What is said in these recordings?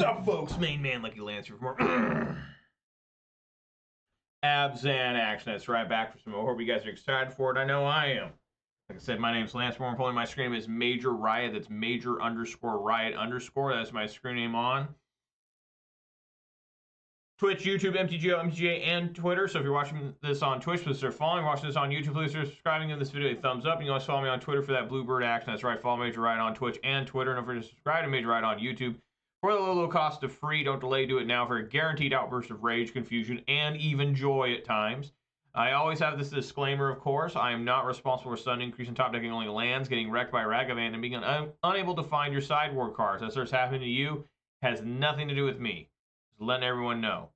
What's up, folks? Main man Lucky Lance here for more Abzan action. That's right, back for some more. Hope you guys are excited for it. I know I am. Like I said, my name's Lance. More importantly, my screen name is Major Riot. That's Major_Riot_. That's my screen name on Twitch, YouTube, MTGO, MTGA, and Twitter. So if you're watching this on Twitch, please start following. Watching this on YouTube, please start subscribing. Give this video a thumbs up. You can always follow me on Twitter for that Bluebird action. That's right, follow Major Riot on Twitch and Twitter. And don't forget to subscribe to Major Riot on YouTube. For the low cost of free, don't delay, do it now for a guaranteed outburst of rage, confusion, and even joy at times. I always have this disclaimer, of course. I am not responsible for sudden increase in top decking only lands, getting wrecked by Ragavan, and being unable to find your sideboard cards. That starts happening to you has nothing to do with me. Just letting everyone know.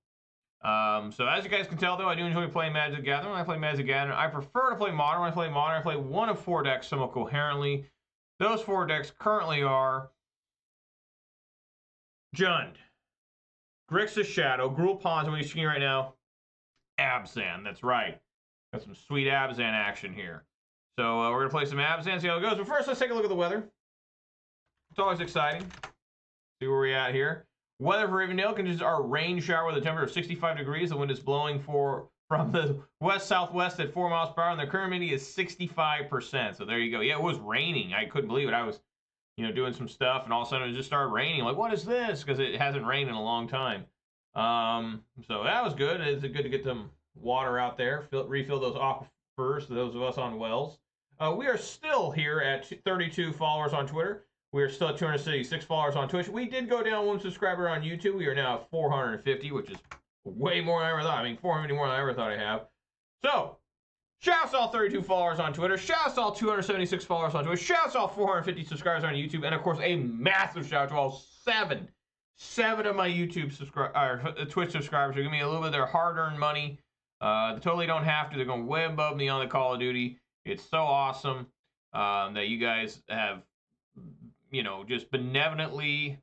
So as you guys can tell, though, I do enjoy playing Magic the Gathering. When I play Magic the Gathering, I prefer to play Modern. When I play Modern, I play one of four decks somewhat coherently. Those four decks currently are Jund, Grixis Shadow, Gruul Pawns, and what you're seeing right now, Abzan. That's right. Got some sweet Abzan action here. So we're going to play some Abzan, see how it goes. But first, let's take a look at the weather. It's always exciting. See where we're at here. Weather for Rivendell conditions are rain shower with a temperature of 65 degrees. The wind is blowing from the west-southwest at 4 miles per hour, and the current humidity is 65%. So there you go. Yeah, it was raining. I couldn't believe it. I was doing some stuff, and all of a sudden it just started raining. I'm like, what is this? Because it hasn't rained in a long time. So that was good. It's good to get some water out there, refill those aquifers, those of us on wells. We are still here at 32 followers on Twitter. We are still at 266 followers on Twitch. We did go down one subscriber on YouTube. We are now at 450, which is way more than I ever thought. I mean, 450 more than I ever thought I'd have. So, shouts to all 32 followers on Twitter. Shouts to all 276 followers on Twitch. Shouts to all 450 subscribers on YouTube. And, of course, a massive shout out to all seven of my Twitch subscribers who give me a little bit of their hard-earned money. They totally don't have to. They're going way above me on the Call of Duty. It's so awesome that you guys have, just benevolently,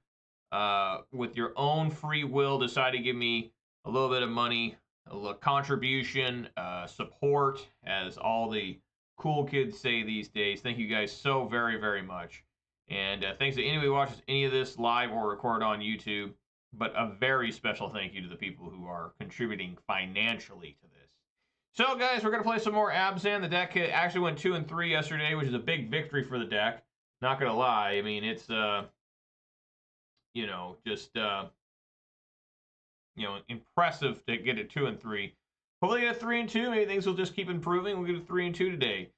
with your own free will, decided to give me a little bit of money, a little contribution, support, as all the cool kids say these days. Thank you guys so very, very much. And thanks to anybody who watches any of this live or recorded on YouTube. But a very special thank you to the people who are contributing financially to this. So, guys, we're going to play some more Abzan. The deck actually went 2-3 yesterday, which is a big victory for the deck. Not going to lie. I mean, it's, impressive to get it 2-3. Hopefully get a 3-2. Maybe things will just keep improving. We'll get a 3-2 today.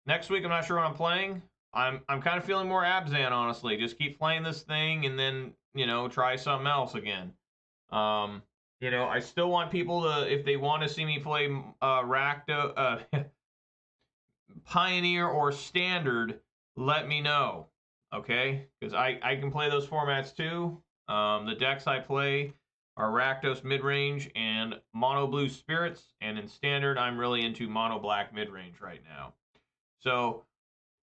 Next week, I'm not sure what I'm playing. I'm kind of feeling more Abzan, honestly. Just keep playing this thing and then, try something else again. I still want people to, if they want to see me play Rakdos, Pioneer or Standard, let me know, okay? Because I can play those formats too. The decks I play are Rakdos mid-range and Mono Blue Spirits, and in Standard, I'm really into Mono Black mid-range right now. So,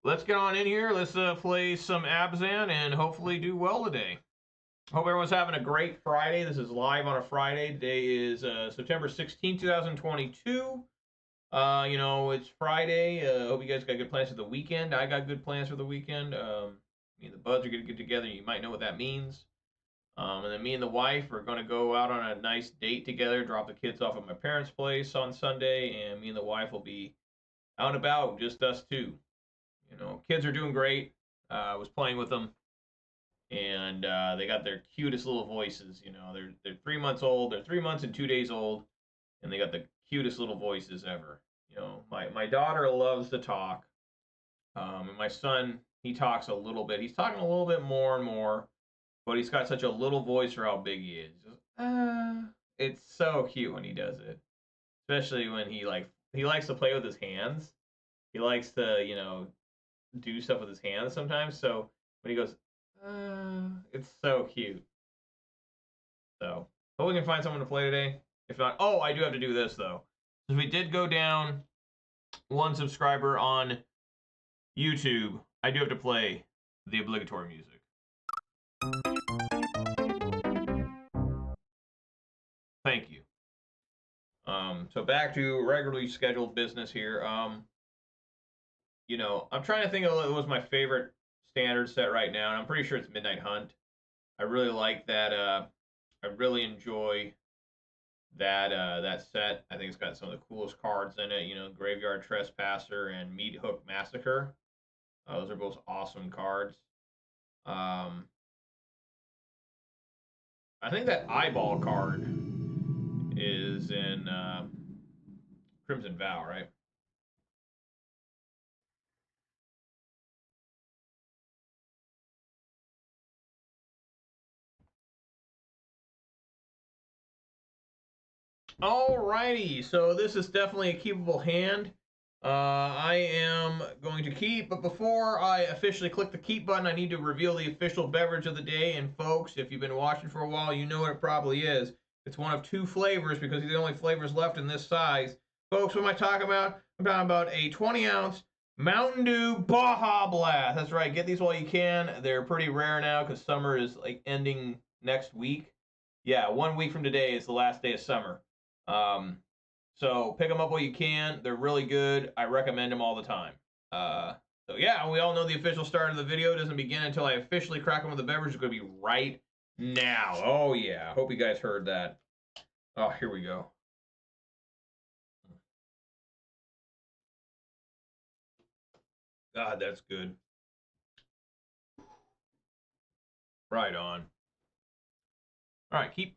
let's get on in here. Let's play some Abzan and hopefully do well today. Hope everyone's having a great Friday. This is live on a Friday. Today is September 16, 2022. It's Friday. Hope you guys got good plans for the weekend. I got good plans for the weekend. Me and the buds are going to get together. You might know what that means. And then me and the wife are going to go out on a nice date together, drop the kids off at my parents' place on Sunday, and me and the wife will be out and about, just us two. Kids are doing great. I was playing with them, and they got their cutest little voices. They're 3 months old. They're 3 months and 2 days old, and they got the cutest little voices ever. My daughter loves to talk, and my son, he talks a little bit. He's talking a little bit more and more, but he's got such a little voice for how big he is. It's so cute when he does it, especially when he likes to play with his hands. He likes to, do stuff with his hands sometimes. So when he goes, it's so cute. So hope we can find someone to play today. If not, I do have to do this though. Since we did go down one subscriber on YouTube, I do have to play the obligatory music. Thank you. So back to regularly scheduled business here. I'm trying to think of what was my favorite standard set right now, and I'm pretty sure it's Midnight Hunt. I really like that. I really enjoy that set. I think it's got some of the coolest cards in it. You know, Graveyard Trespasser and Meat Hook Massacre. Those are both awesome cards. I think that eyeball card is in Crimson Vow, right? Alrighty, so this is definitely a keepable hand. I am going to keep, but before I officially click the keep button, I need to reveal the official beverage of the day. And folks, if you've been watching for a while, you know what it probably is. It's one of two flavors because these are the only flavors left in this size. Folks, what am I talking about? I'm talking about a 20-ounce Mountain Dew Baja Blast. That's right, get these while you can. They're pretty rare now because summer is like ending next week. Yeah, 1 week from today is the last day of summer. Um, so pick them up while you can. They're really good. I recommend them all the time. So yeah, we all know the official start of the video doesn't begin until I officially crack them with the beverage. It's going to be right now. Oh yeah, hope you guys heard that. Oh, here we go. God, that's good. Right on. All right, keep.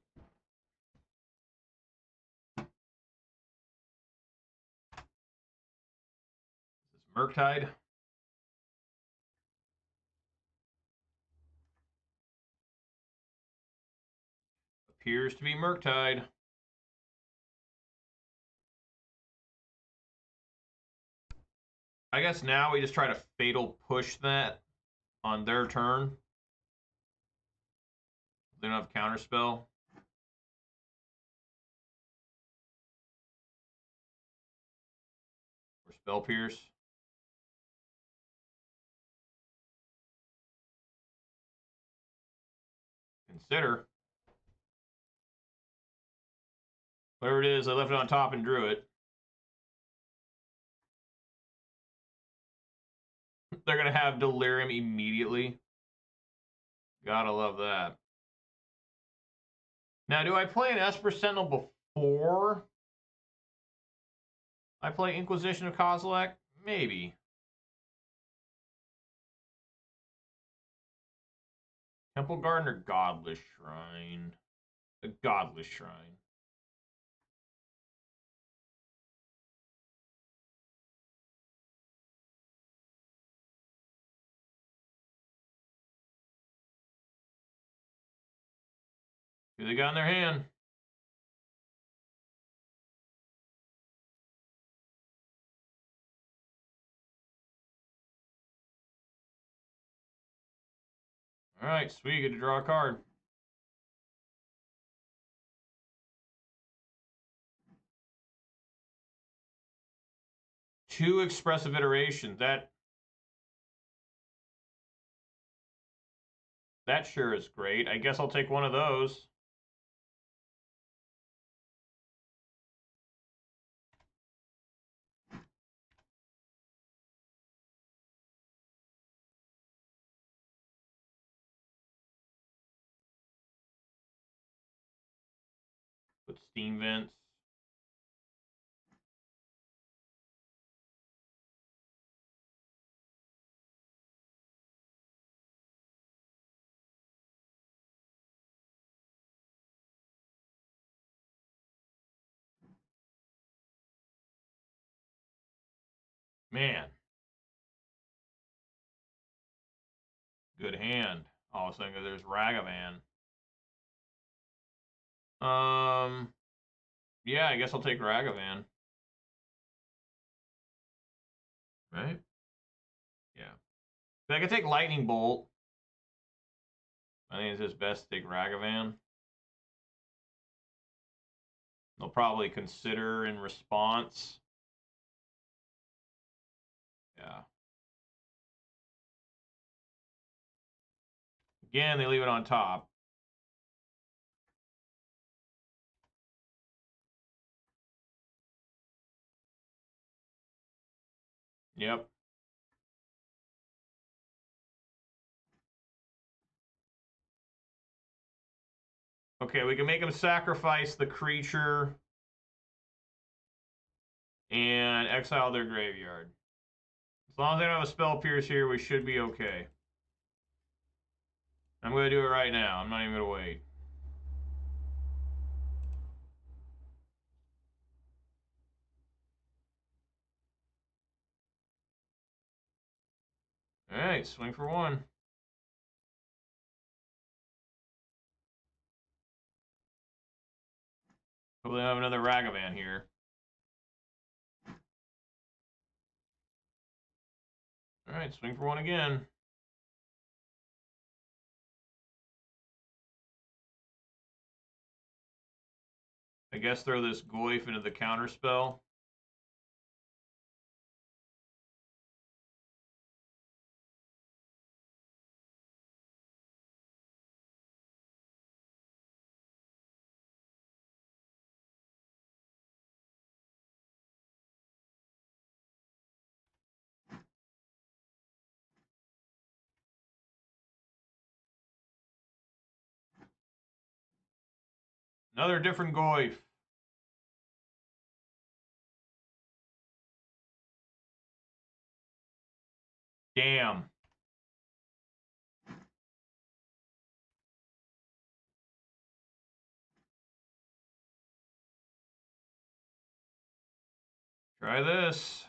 This is Murktide. Appears to be Murktide. I guess now we just try to fatal push that on their turn. They don't have counterspell. Or spell pierce. Consider. Whatever it is, I left it on top and drew it. They're going to have Delirium immediately. Gotta love that. Now, do I play an Esper Sentinel before I play Inquisition of Kozilek? Maybe. Temple Garden or Godless Shrine? A Godless Shrine. Who they got in their hand? All right, sweet. Get to draw a card. Two expressive iterations. That sure is great. I guess I'll take one of those. Put steam vents. Man. Good hand. All of a sudden, there's Ragavan. Yeah, I guess I'll take Ragavan. Right? Yeah. But I could take Lightning Bolt. I think it's just best to take Ragavan. They'll probably consider in response. Yeah. Again, they leave it on top. Yep. Okay, we can make him sacrifice the creature and exile their graveyard. As long as they don't have a spell pierce here, we should be okay. I'm going to do it right now. I'm not even going to wait. All right, swing for one. Hopefully I have another Ragavan here. All right, swing for one again. I guess throw this Goyf into the counter spell. Another different Goyf. Damn. Try this.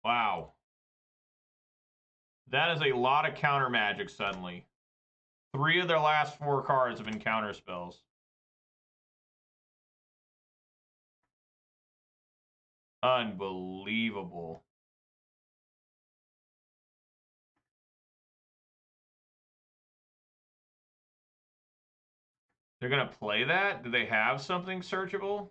Wow. That is a lot of counter magic suddenly. 3 of their last 4 cards have been counter spells. Unbelievable. They're going to play that? Do they have something searchable?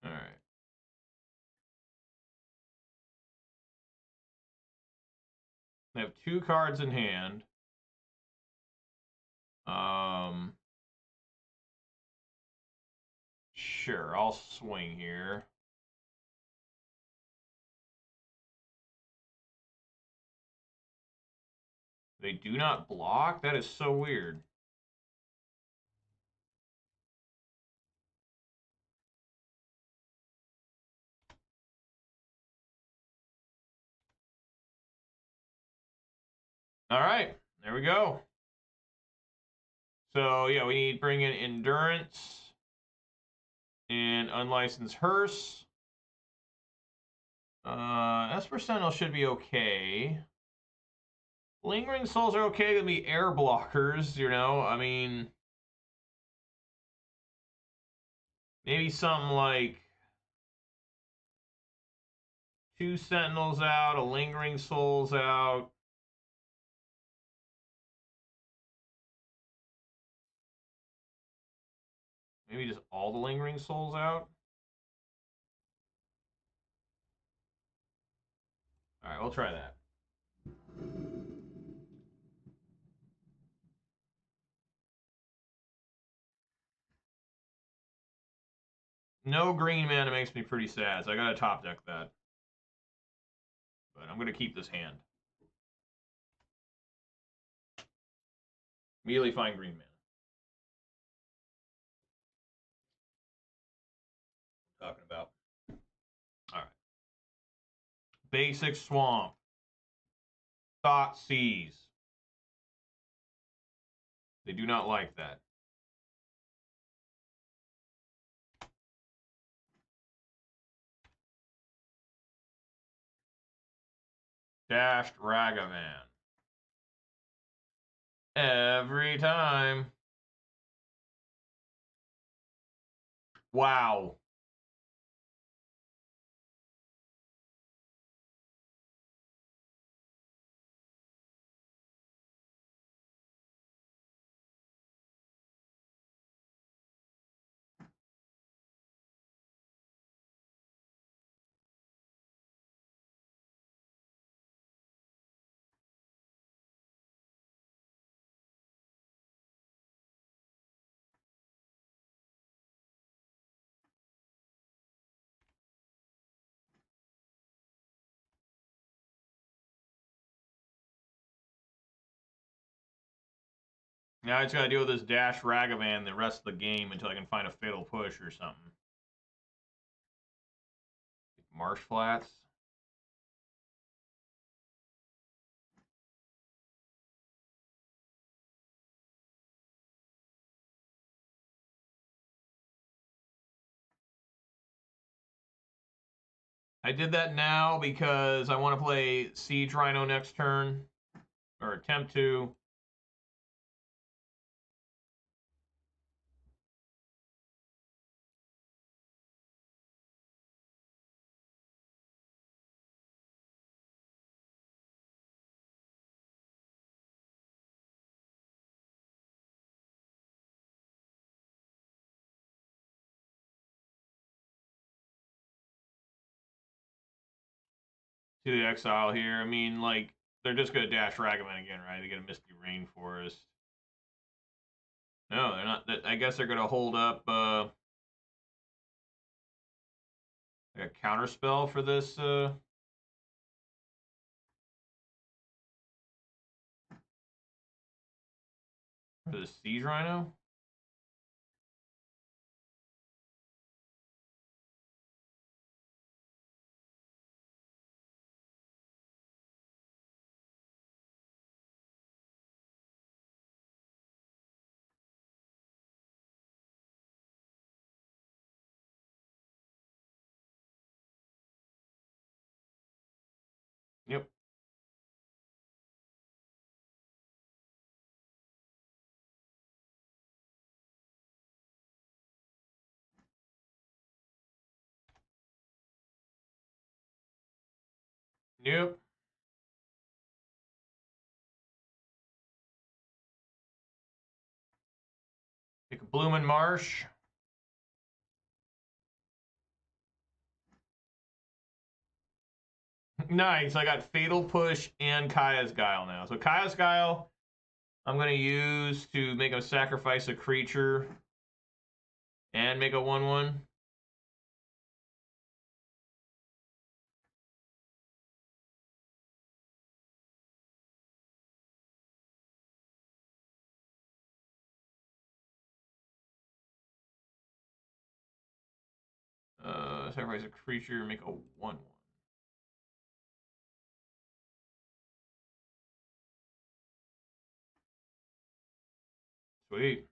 All right. They have 2 cards in hand. Sure, I'll swing here. They do not block? That is so weird. All right, there we go. So, yeah, we need to bring in Endurance and Unlicensed Hearse. Esper Sentinel should be okay. Lingering Souls are okay. Gonna be air blockers, you know? I mean, maybe something like 2 Sentinels out, a Lingering Souls out. Maybe just all the Lingering Souls out. All right, we'll try that. No green mana makes me pretty sad, so I gotta top deck that. But I'm gonna keep this hand. Immediately find green mana. Talking about. All right. Basic Swamp. Thought Seize. They do not like that. Dashed Ragavan. Every time. Wow. Now I just gotta deal with this Dash Ragavan the rest of the game until I can find a Fatal Push or something. Marsh Flats. I did that now because I want to play Siege Rhino next turn, or attempt to. To the exile here. I mean, like, they're just going to dash Ragavan again, right? They get a Misty Rainforest. No, they're not. I guess they're going to hold up like a counter spell for this. For the Siege Rhino. Yep. Yep. Take a Bloomin' Marsh. Nice. I got Fatal Push and Kaya's Guile now. So Kaya's Guile, I'm going to use to make him sacrifice a creature and make a 1/1. Sacrifice a creature, make a 1/1. Sweet.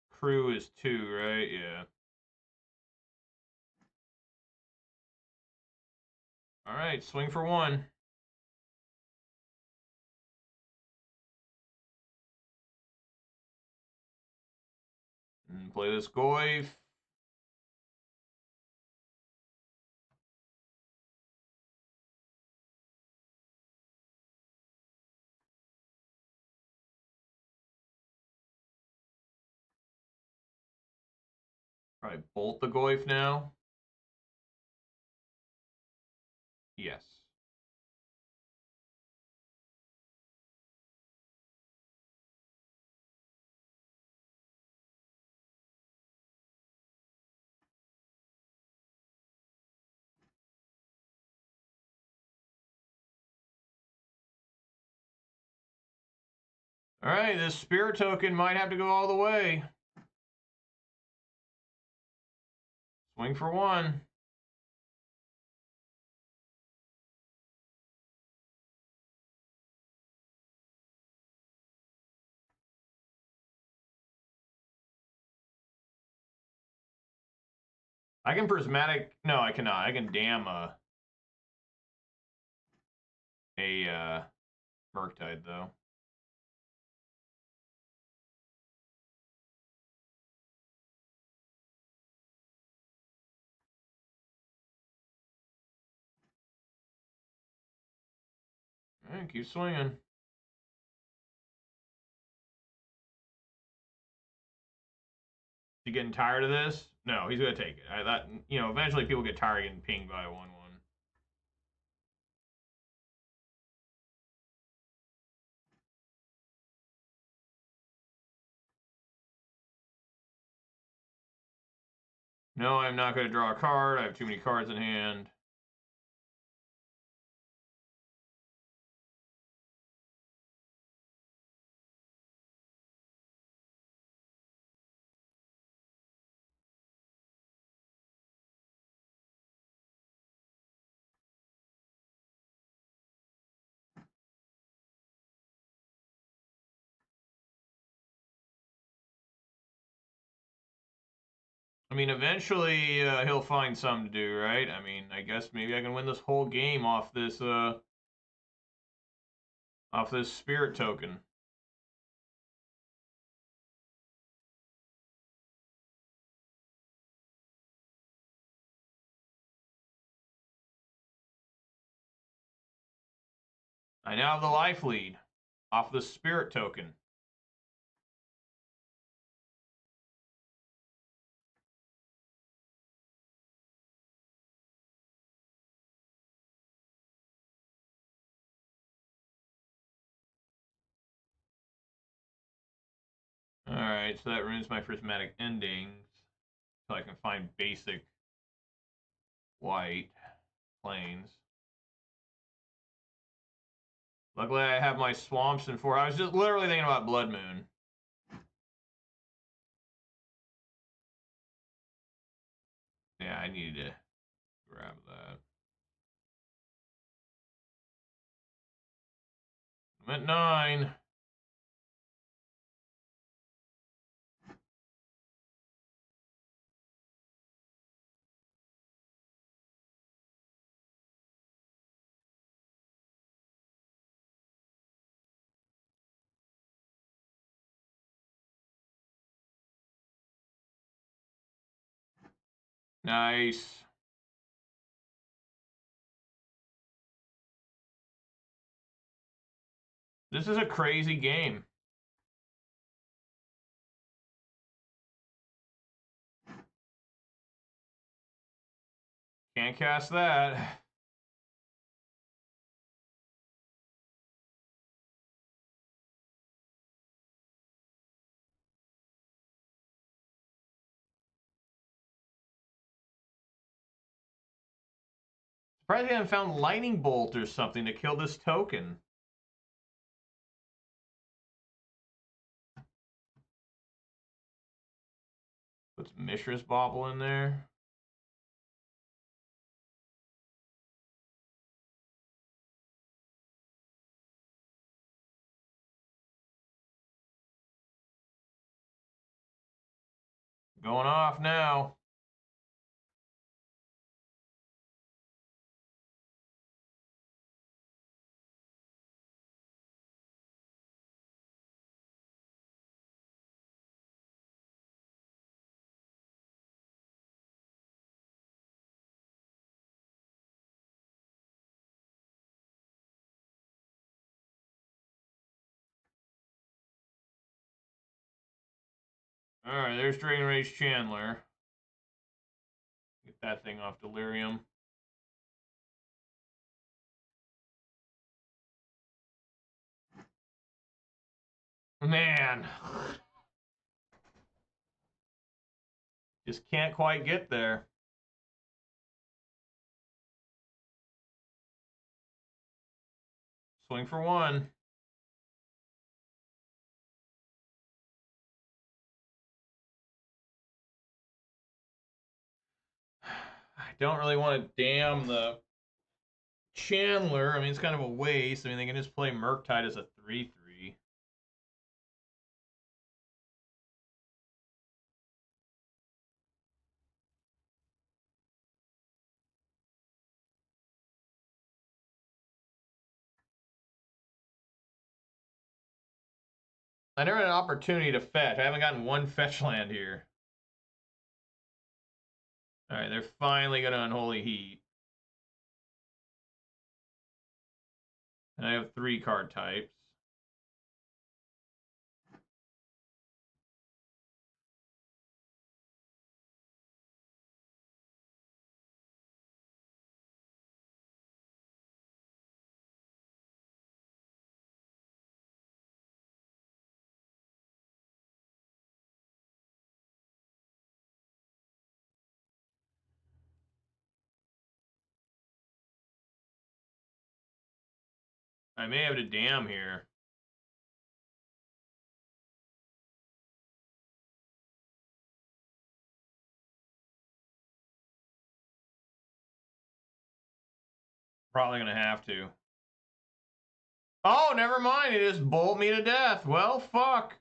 Crew is 2, right? Yeah. All right, swing for 1. And play this Goyf. Probably bolt the Goyf now. Yes. All right, this Spirit token might have to go all the way. Swing for 1. I can prismatic. No, I cannot. I can damn a Murktide though. All right, keep swinging. You getting tired of this? No, he's gonna take it. I thought, eventually people get tired of getting pinged by a 1/1. No, I'm not going to draw a card. I have too many cards in hand. I mean, eventually he'll find something to do, right? I mean, I guess maybe I can win this whole game off this spirit token. I now have the life lead off the spirit token. Alright, so that ruins my prismatic endings. So I can find basic white plains. Luckily, I have my swamps in 4. I was just literally thinking about Blood Moon. Yeah, I needed to grab that. I'm at 9. Nice. This is a crazy game. Can't cast that. Surprised I haven't found Lightning Bolt or something to kill this token. Puts Mishra's Bauble in there. Going off now. Alright, there's Dragon Rage Chandler. Get that thing off Delirium. Man. Just can't quite get there. Swing for 1. I don't really want to damn the Chandler. I mean, it's kind of a waste. I mean, they can just play Murktide as a 3/3. I never had an opportunity to fetch. I haven't gotten one fetch land here. Alright, they're finally going to Unholy Heat. And I have 3 card types. I may have to dam here. Probably gonna have to. Oh, never mind. It just bolt me to death. Well, fuck.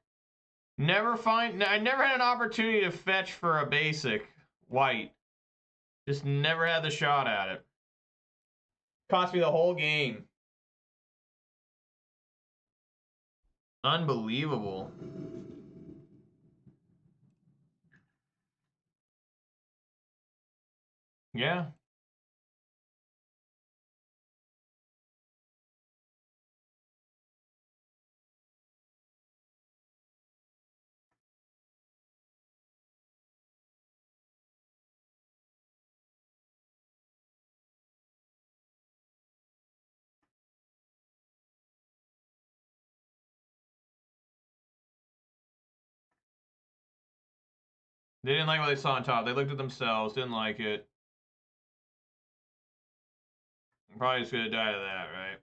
I never had an opportunity to fetch for a basic white. Just never had the shot at it. Cost me the whole game. Unbelievable. Yeah. They didn't like what they saw on top. They looked at themselves, didn't like it. Probably just gonna die to that, right?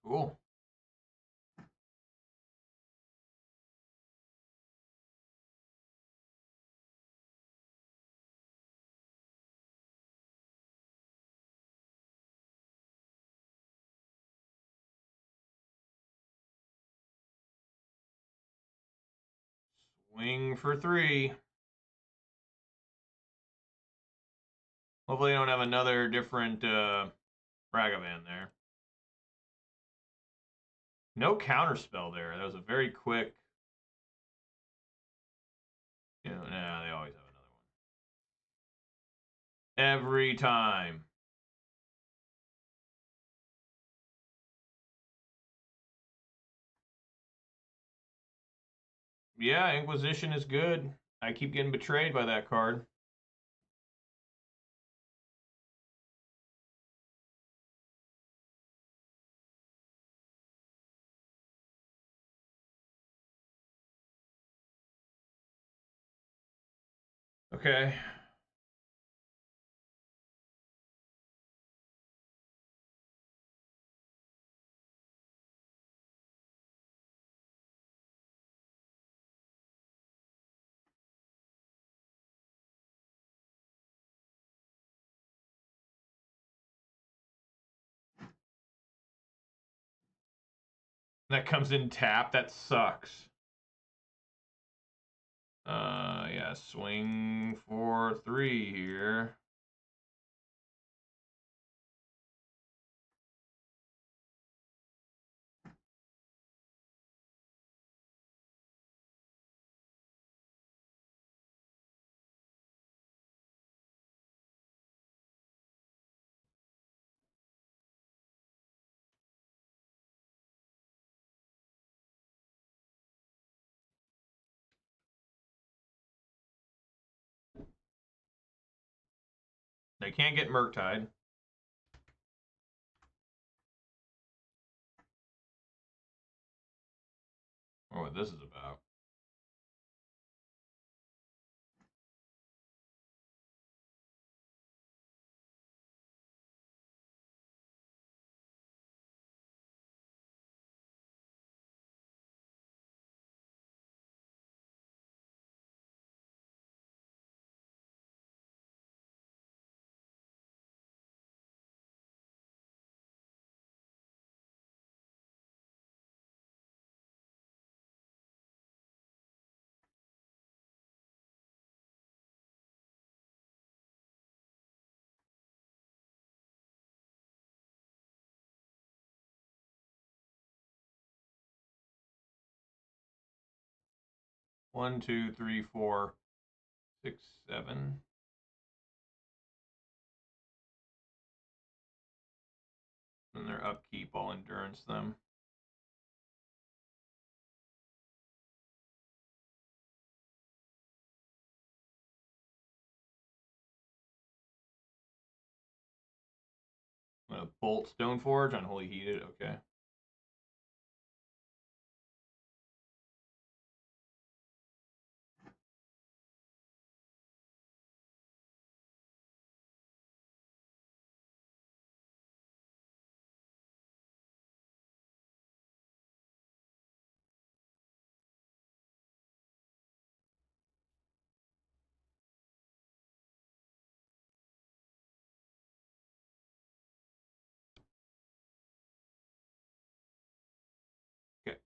Cool. Swing for 3. Hopefully, they don't have another different Ragavan there. No counterspell there. That was a very quick. Nah, they always have another one. Every time. Yeah, Inquisition is good. I keep getting betrayed by that card. Okay. That comes in tap. That sucks. Yeah, swing for 3 here. They can't get Murktide. Or what this is about. One, two, three, 4, 6, 7. And their upkeep, I'll endurance them. I'm gonna bolt Stoneforge, Unholy Heated, okay. Okay.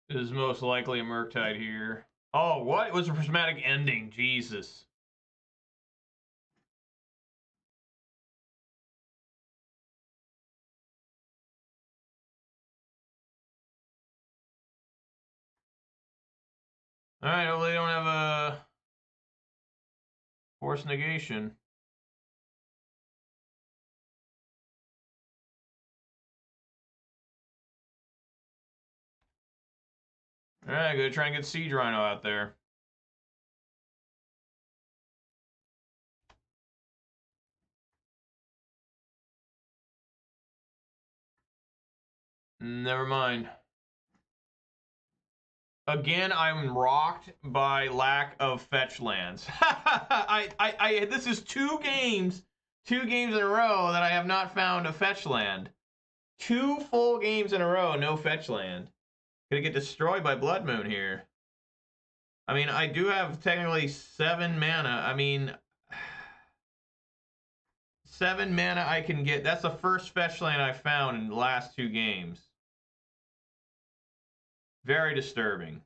This is most likely a Murktide here. Oh, what? It was a prismatic ending. Jesus. Alright, hopefully they don't have a force negation. Alright, gonna try and get Siege Rhino out there. Never mind. Again, I'm rocked by lack of fetch lands. This is two games in a row that I have not found a fetch land. 2 full games in a row, no fetch land. Gonna get destroyed by Blood Moon here. I mean, I do have technically 7 mana. I mean, 7 mana I can get. That's the first fetch land I found in the last 2 games. Very disturbing.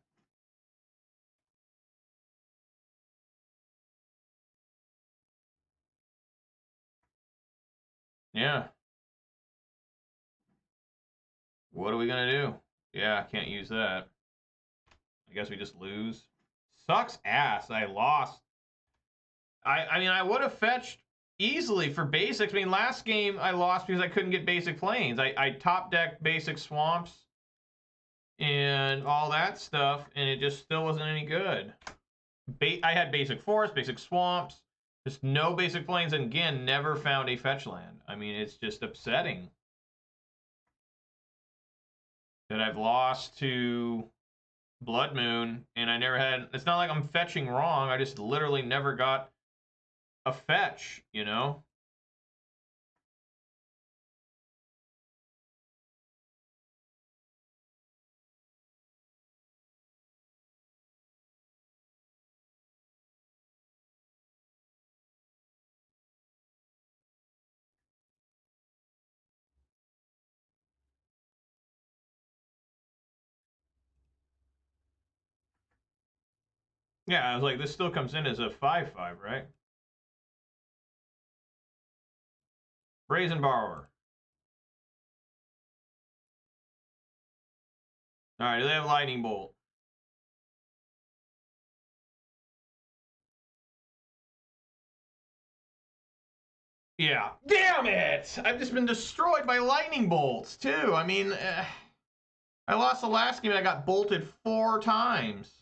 Yeah. What are we gonna do? Yeah, I can't use that. I guess we just lose. Sucks ass. I lost. I mean, I would have fetched easily for basics. I mean, last game I lost because I couldn't get basic planes. I top decked basic swamps and all that stuff, and it just still wasn't any good. I had basic forests, basic swamps, just no basic planes, and again, never found a fetch land. I mean, it's just upsetting that I've lost to Blood Moon, and I never had. It's not like I'm fetching wrong. I just literally never got a fetch, you know? Yeah, I was like, this still comes in as a 5/5, right? Brazen Borrower. All right, do they have Lightning Bolt? Yeah. Damn it! I've just been destroyed by Lightning Bolts, too. I mean, I lost the last game and I got bolted 4 times.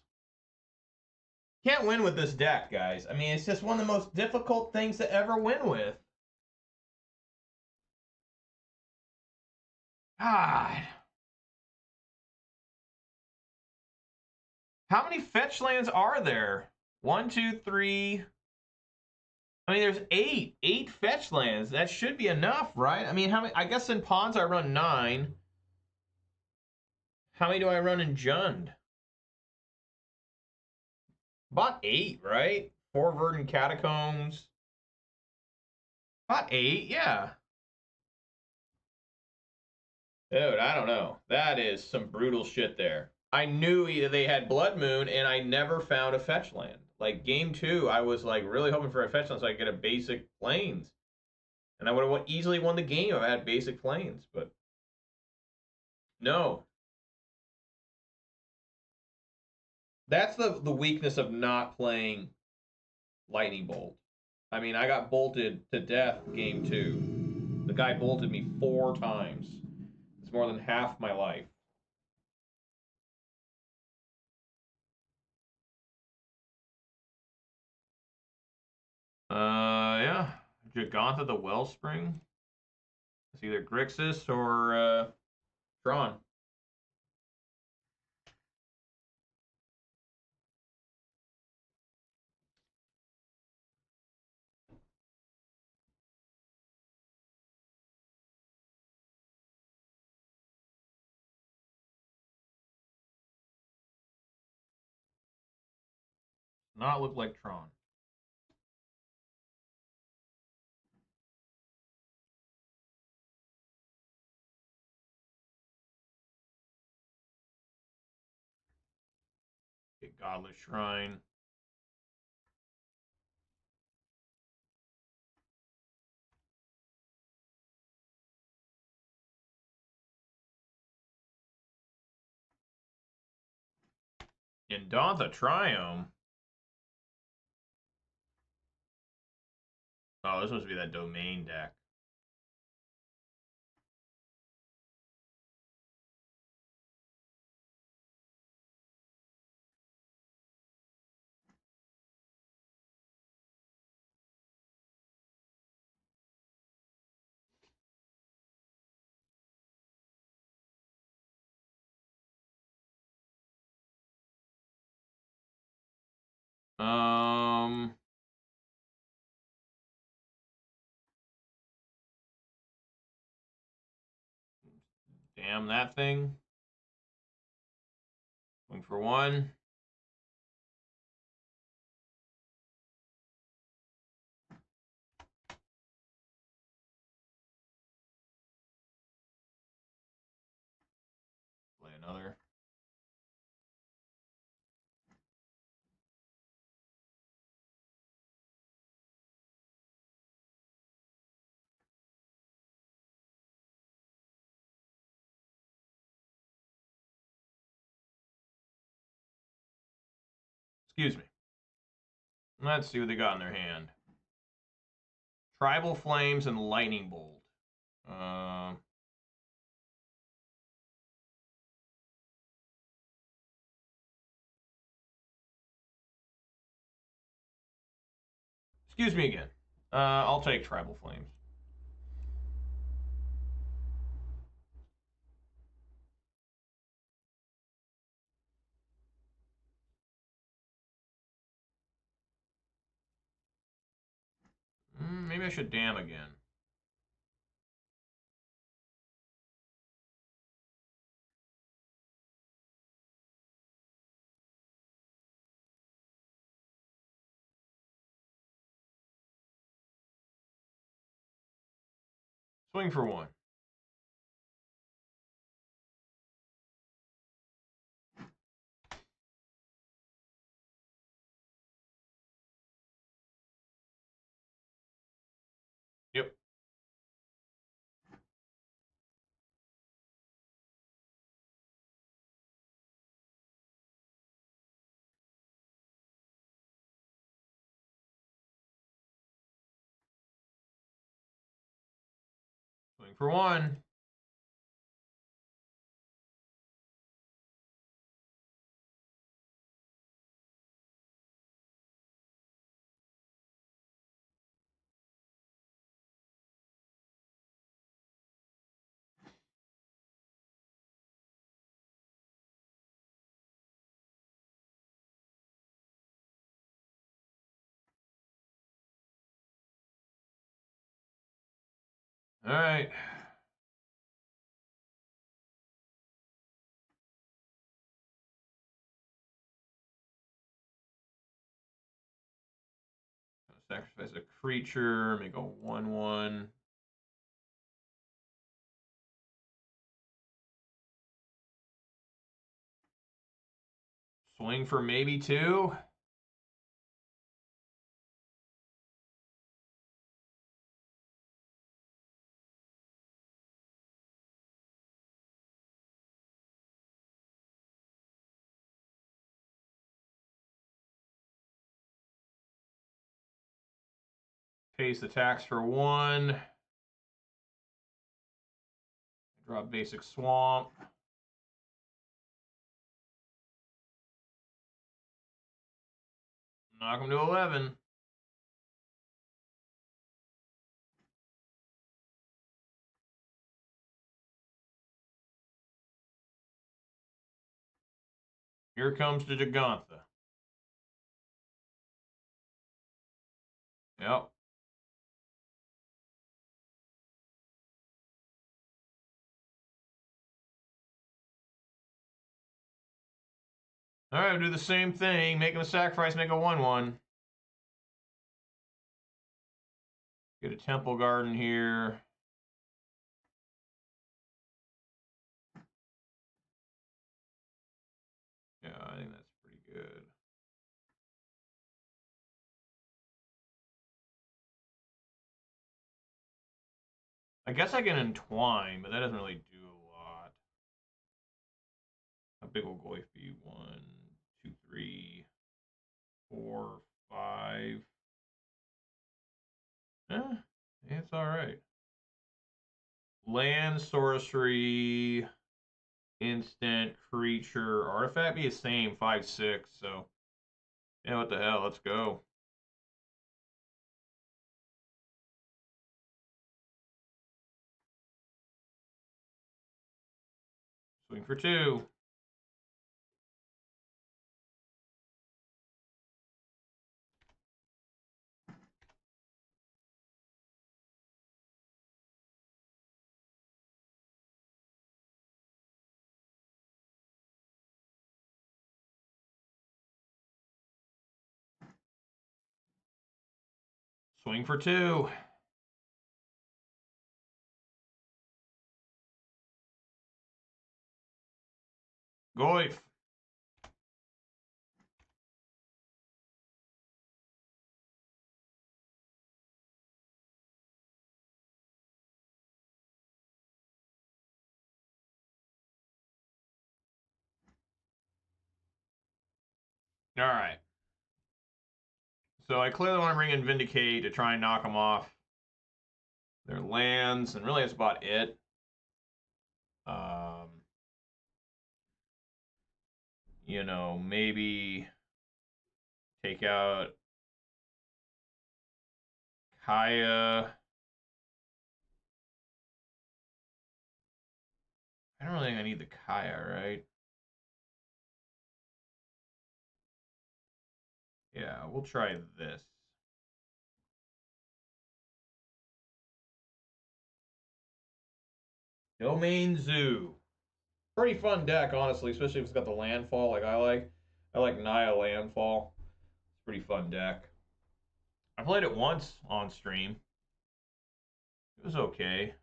Can't win with this deck, guys. I mean, it's just one of the most difficult things to ever win with. God. How many fetch lands are there? 1, 2, 3. I mean, there's 8. 8 fetch lands. That should be enough, right? I mean, how many? I guess in Pawns I run 9. How many do I run in Jund? About 8, right? 4 Verdant Catacombs. About 8, yeah. Dude, I don't know. That is some brutal shit there. I knew they had Blood Moon, and I never found a fetch land. Like game 2, I was like really hoping for a fetch land so I could get a basic planes. And I would have easily won the game if I had basic planes, but no. That's the weakness of not playing Lightning Bolt. I mean, I got bolted to death game 2. The guy bolted me 4 times. It's more than half my life. Yeah. Giganta the Wellspring. It's either Grixis or Tron. Not look like Tron. Okay, Godless Shrine. Indantha Triome. Oh, this must be that domain deck. Um, damn that thing. Going for 1. Play another. Excuse me. Let's see what they got in their hand. Tribal Flames and Lightning Bolt. Excuse me again. I'll take Tribal Flames. Maybe I should dam again. Swing for 1. Yep. Swing for 1. All right. Sacrifice a creature, make a 1/1. Swing for maybe 2. Pays the tax for 1. Drop basic swamp. Knock him to 11. Here comes the Jagantha. Yep. All right, we'll do the same thing. Make him a sacrifice, make a 1/1. Get a Temple Garden here. Yeah, I think that's pretty good. I guess I can entwine, but that doesn't really do a lot. How big will Goyf be? 1, 2, 3, 4, 5. It's all right. Land, sorcery, instant, creature, artifact be the same, 5, 6. So, yeah, what the hell? Let's go. Swing for 2. Swing for 2. Goyf. All right. So I clearly want to bring in Vindicate to try and knock them off their lands, and really that's about it. You know, maybe take out Kaya. I don't really think I need the Kaya, right? Yeah, we'll try this. Domain Zoo. Pretty fun deck, honestly, especially if it's got the landfall like I like. I like Naya Landfall. It's a pretty fun deck. I played it once on stream. It was okay.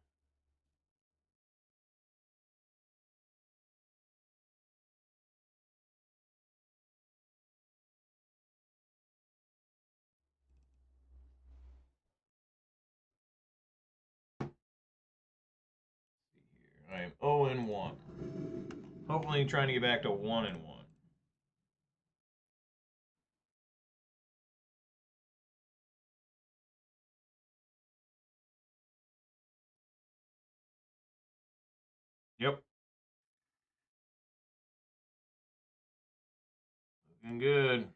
I am 0-1. Hopefully trying to get back to 1-1. Yep. Looking good.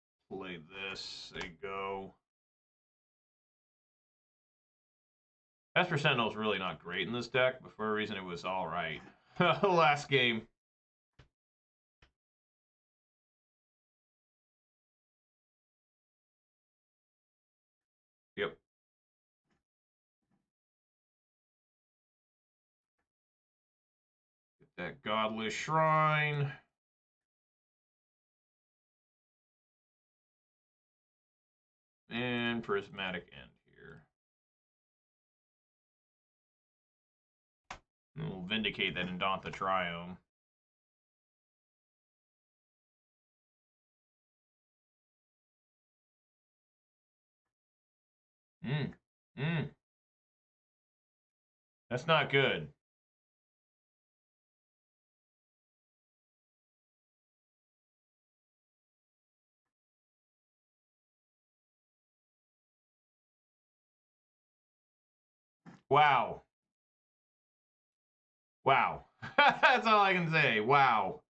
Just play this. They go. Esper Sentinel is really not great in this deck, but for a reason it was all right. Last game. Yep. Get that Godless Shrine. And Prismatic End here. And we'll Vindicate that Indantha Triome. That's not good. Wow. Wow. That's all I can say. Wow.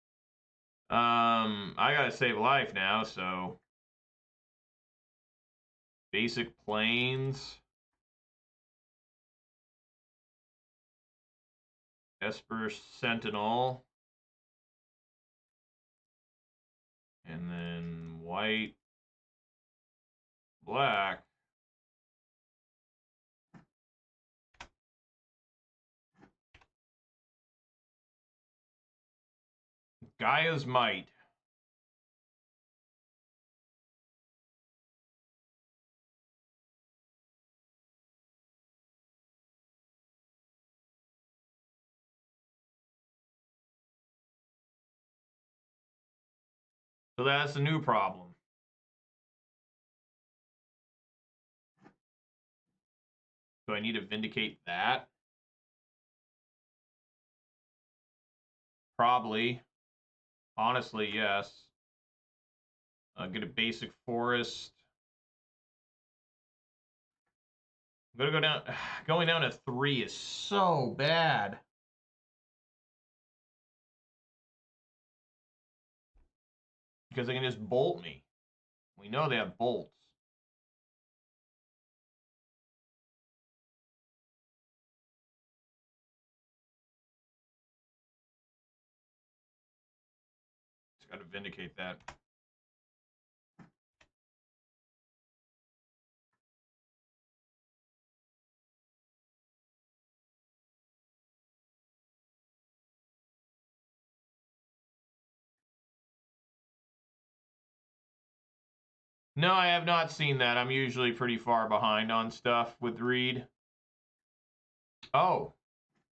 I gotta save life now, so basic planes. Esper Sentinel. And then white, black. Gaia's Might. So that's a new problem. Do I need to vindicate that? Probably. Honestly, yes. Get a basic forest. I'm gonna go down. Going down to 3 is so bad. Because they can just bolt me. We know they have bolts. Just gotta vindicate that. No, I have not seen that. I'm usually pretty far behind on stuff with Reed. Oh.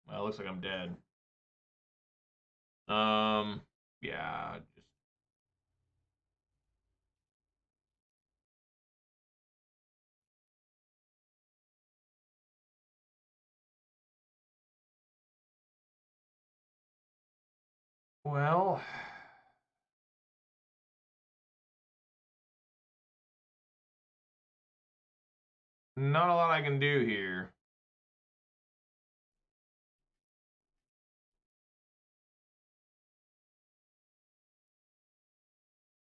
Well, it looks like I'm dead. Yeah, just... Well... Not a lot I can do here.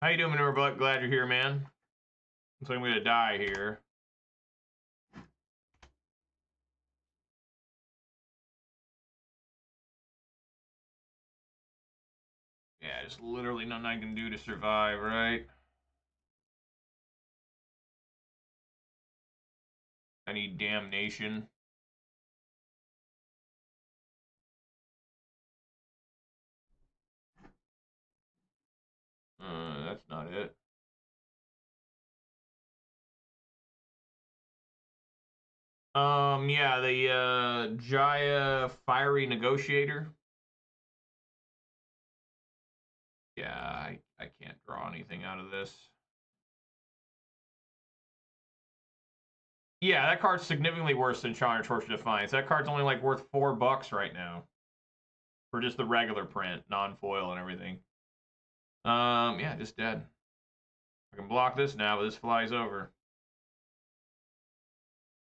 How you doing, Manure Buck? Glad you're here, man. Looks like I'm gonna die here. Yeah, there's literally nothing I can do to survive, right? I need damnation. That's not it. Yeah, the Jaya Fiery Negotiator. Yeah, I can't draw anything out of this. Yeah, that card's significantly worse than Chandra Torch Defiance. That card's only like worth $4 right now. For just the regular print, non-foil and everything. Yeah, just dead. I can block this now, but this flies over.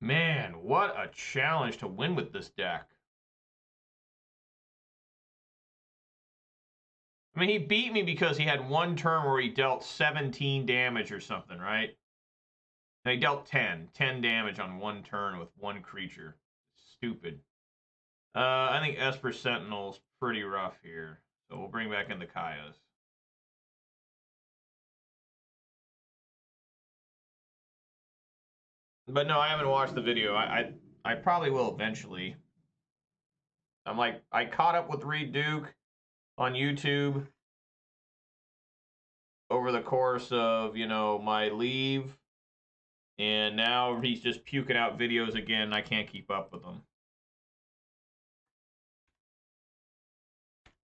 Man, what a challenge to win with this deck. I mean, he beat me because he had one turn where he dealt 17 damage or something, right? And he dealt 10 damage on one turn with one creature. Stupid. I think Esper Sentinel's pretty rough here. So we'll bring back in the Kaias. But no, I haven't watched the video. I probably will eventually. I'm like, I caught up with Reed Duke on YouTube over the course of, you know, my leave. And now he's just puking out videos again. I can't keep up with them.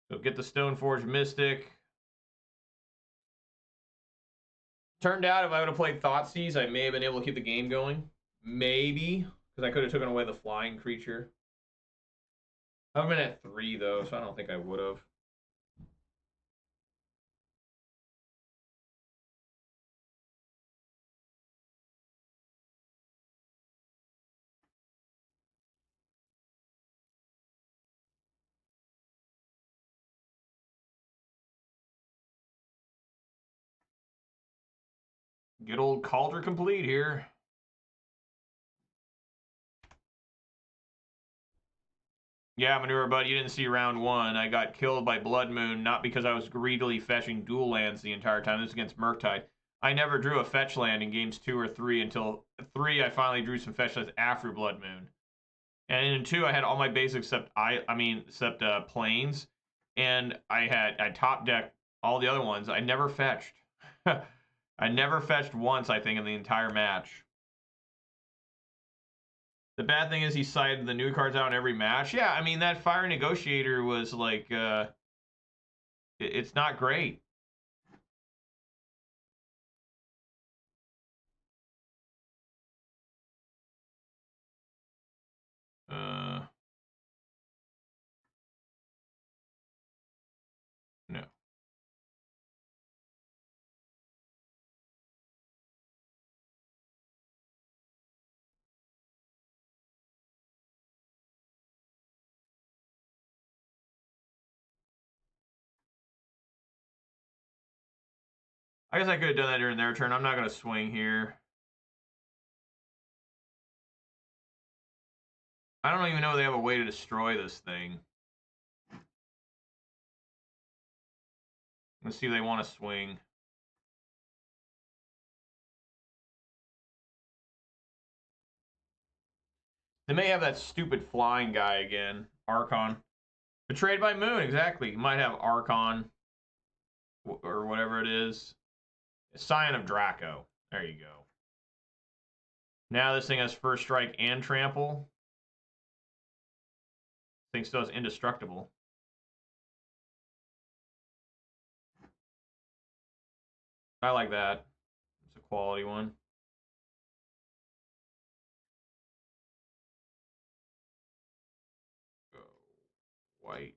So get the Stoneforge Mystic. Turned out if I would have played Thoughtseize, I may have been able to keep the game going. Maybe, because I could have taken away the flying creature. I've been at 3, though, so I don't think I would have. Good old Calder complete here. Yeah, Manure Bud, you didn't see round 1. I got killed by Blood Moon, not because I was greedily fetching dual lands the entire time. This is against Murktide. I never drew a fetch land in games 2 or 3 until 3 I finally drew some fetch lands after Blood Moon. And in 2 I had all my basics except planes. And I top decked all the other ones. I never fetched. I never fetched once, I think, in the entire match. The bad thing is he sided the new cards out in every match. Yeah, I mean, that Fire Negotiator was like, it's not great. No. I guess I could have done that during their turn. I'm not going to swing here. I don't even know if they have a way to destroy this thing. Let's see if they want to swing. They may have that stupid flying guy again. Archon. Betrayed by Moon, exactly. You might have Archon. Or whatever it is. Scion of Draco. There you go. Now this thing has First Strike and Trample. This thing still has Indestructible. I like that. It's a quality one. Go white.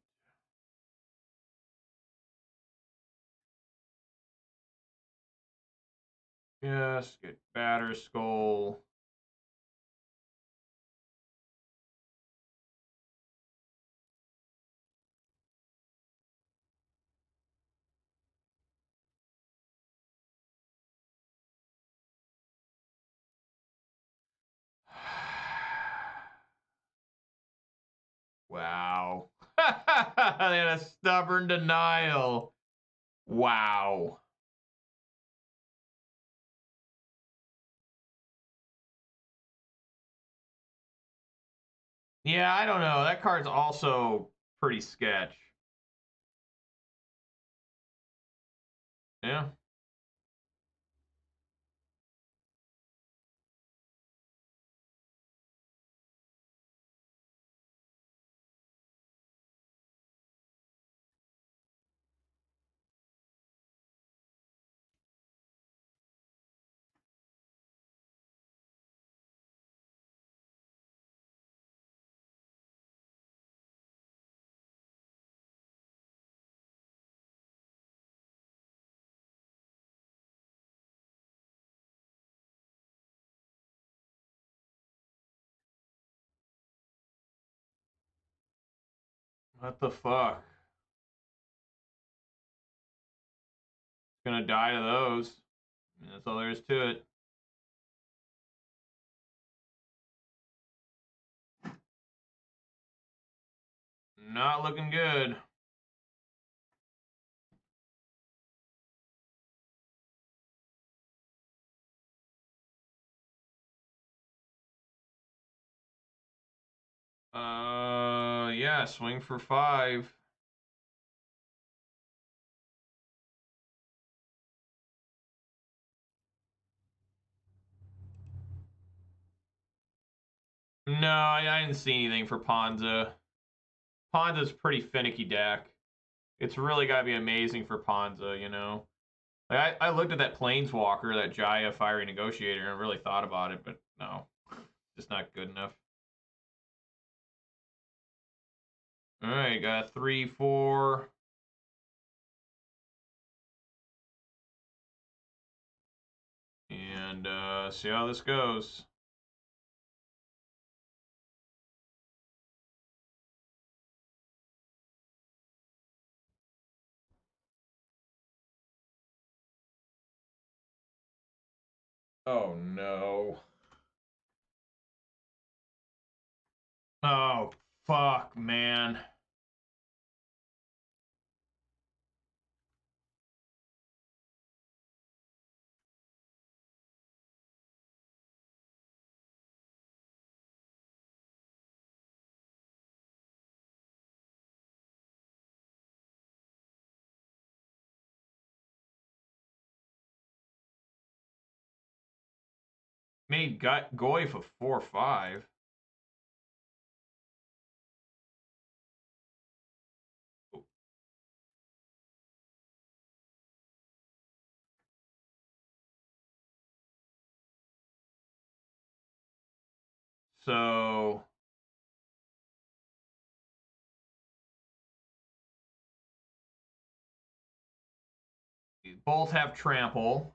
Yes, get Batter Skull. Wow. They had a stubborn denial. Wow. Yeah, I don't know. That card's also pretty sketch. Yeah. What the fuck? Gonna die to those. That's all there is to it. Not looking good. Yeah, swing for 5. No, I didn't see anything for Ponza. Ponza's pretty finicky deck. It's really got to be amazing for Ponza, you know? Like I looked at that Planeswalker, that Jaya Fiery Negotiator, and really thought about it, but no. just not good enough. All right, got 3, 4. And see how this goes. Oh no. Oh fuck, man. Made Goy for 4, 5. So both have trample.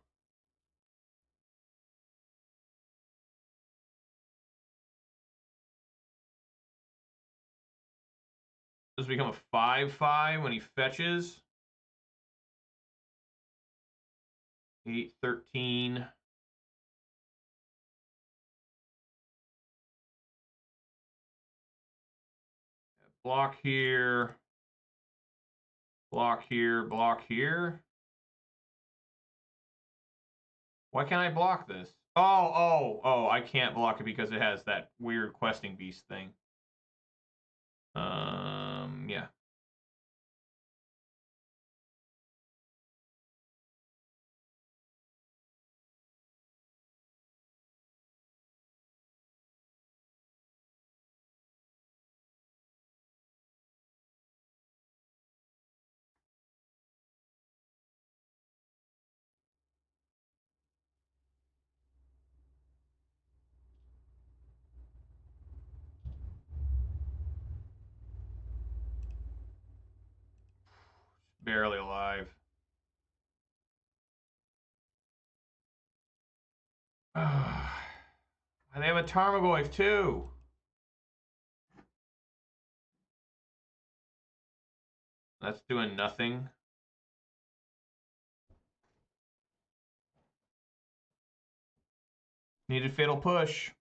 Does become a 5, 5 when he fetches. 8, 13. Block here. Block here. Block here. Why can't I block this? Oh, I can't block it because it has that weird questing beast thing. Yeah. Barely alive. And they have a Tarmogoyf too. That's doing nothing. Needed fatal push.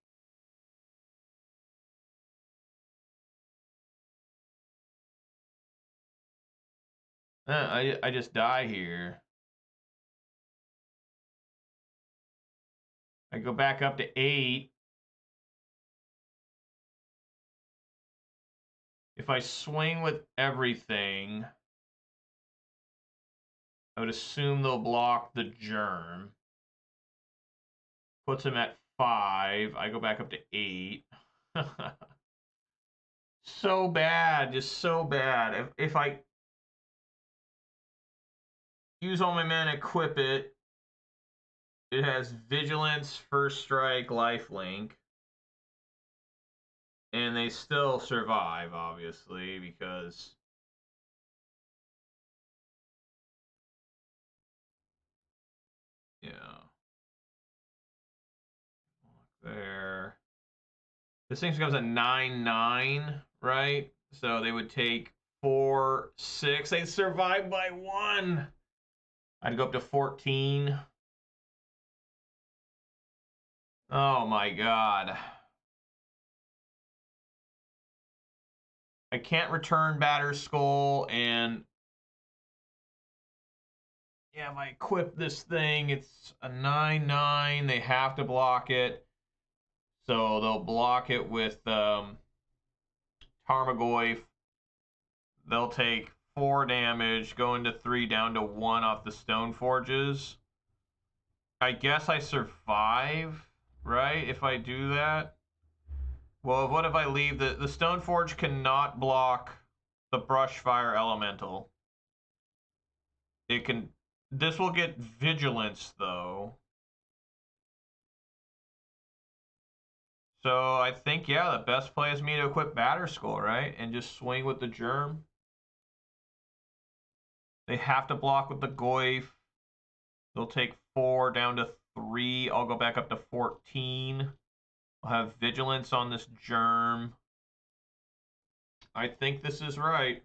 I just die here. I go back up to 8. If I swing with everything, I would assume they'll block the germ. Puts him at 5. I go back up to 8. So bad, just so bad. If I use all my mana, equip it, it has Vigilance, First Strike, Lifelink. And they still survive, obviously, because... Yeah. There. This thing becomes a 9/9, right? So they would take 4, 6. They survive by 1. I'd go up to 14. Oh my god. I can't return Batter Skull, and yeah, if I equip this thing, it's a 9/9. They have to block it. So they'll block it with Tarmogoyf. They'll take 4 damage, go into 3, down to 1 off the Stone Forges. I guess I survive, right? If I do that. Well, what if I leave the Stoneforge cannot block the Brushfire Elemental. It can. This will get Vigilance though. So I think, yeah, the best play is me to equip Batterskull, right? And just swing with the Germ. They have to block with the Goyf. They'll take 4 down to 3. I'll go back up to 14. I'll have Vigilance on this Germ. I think this is right.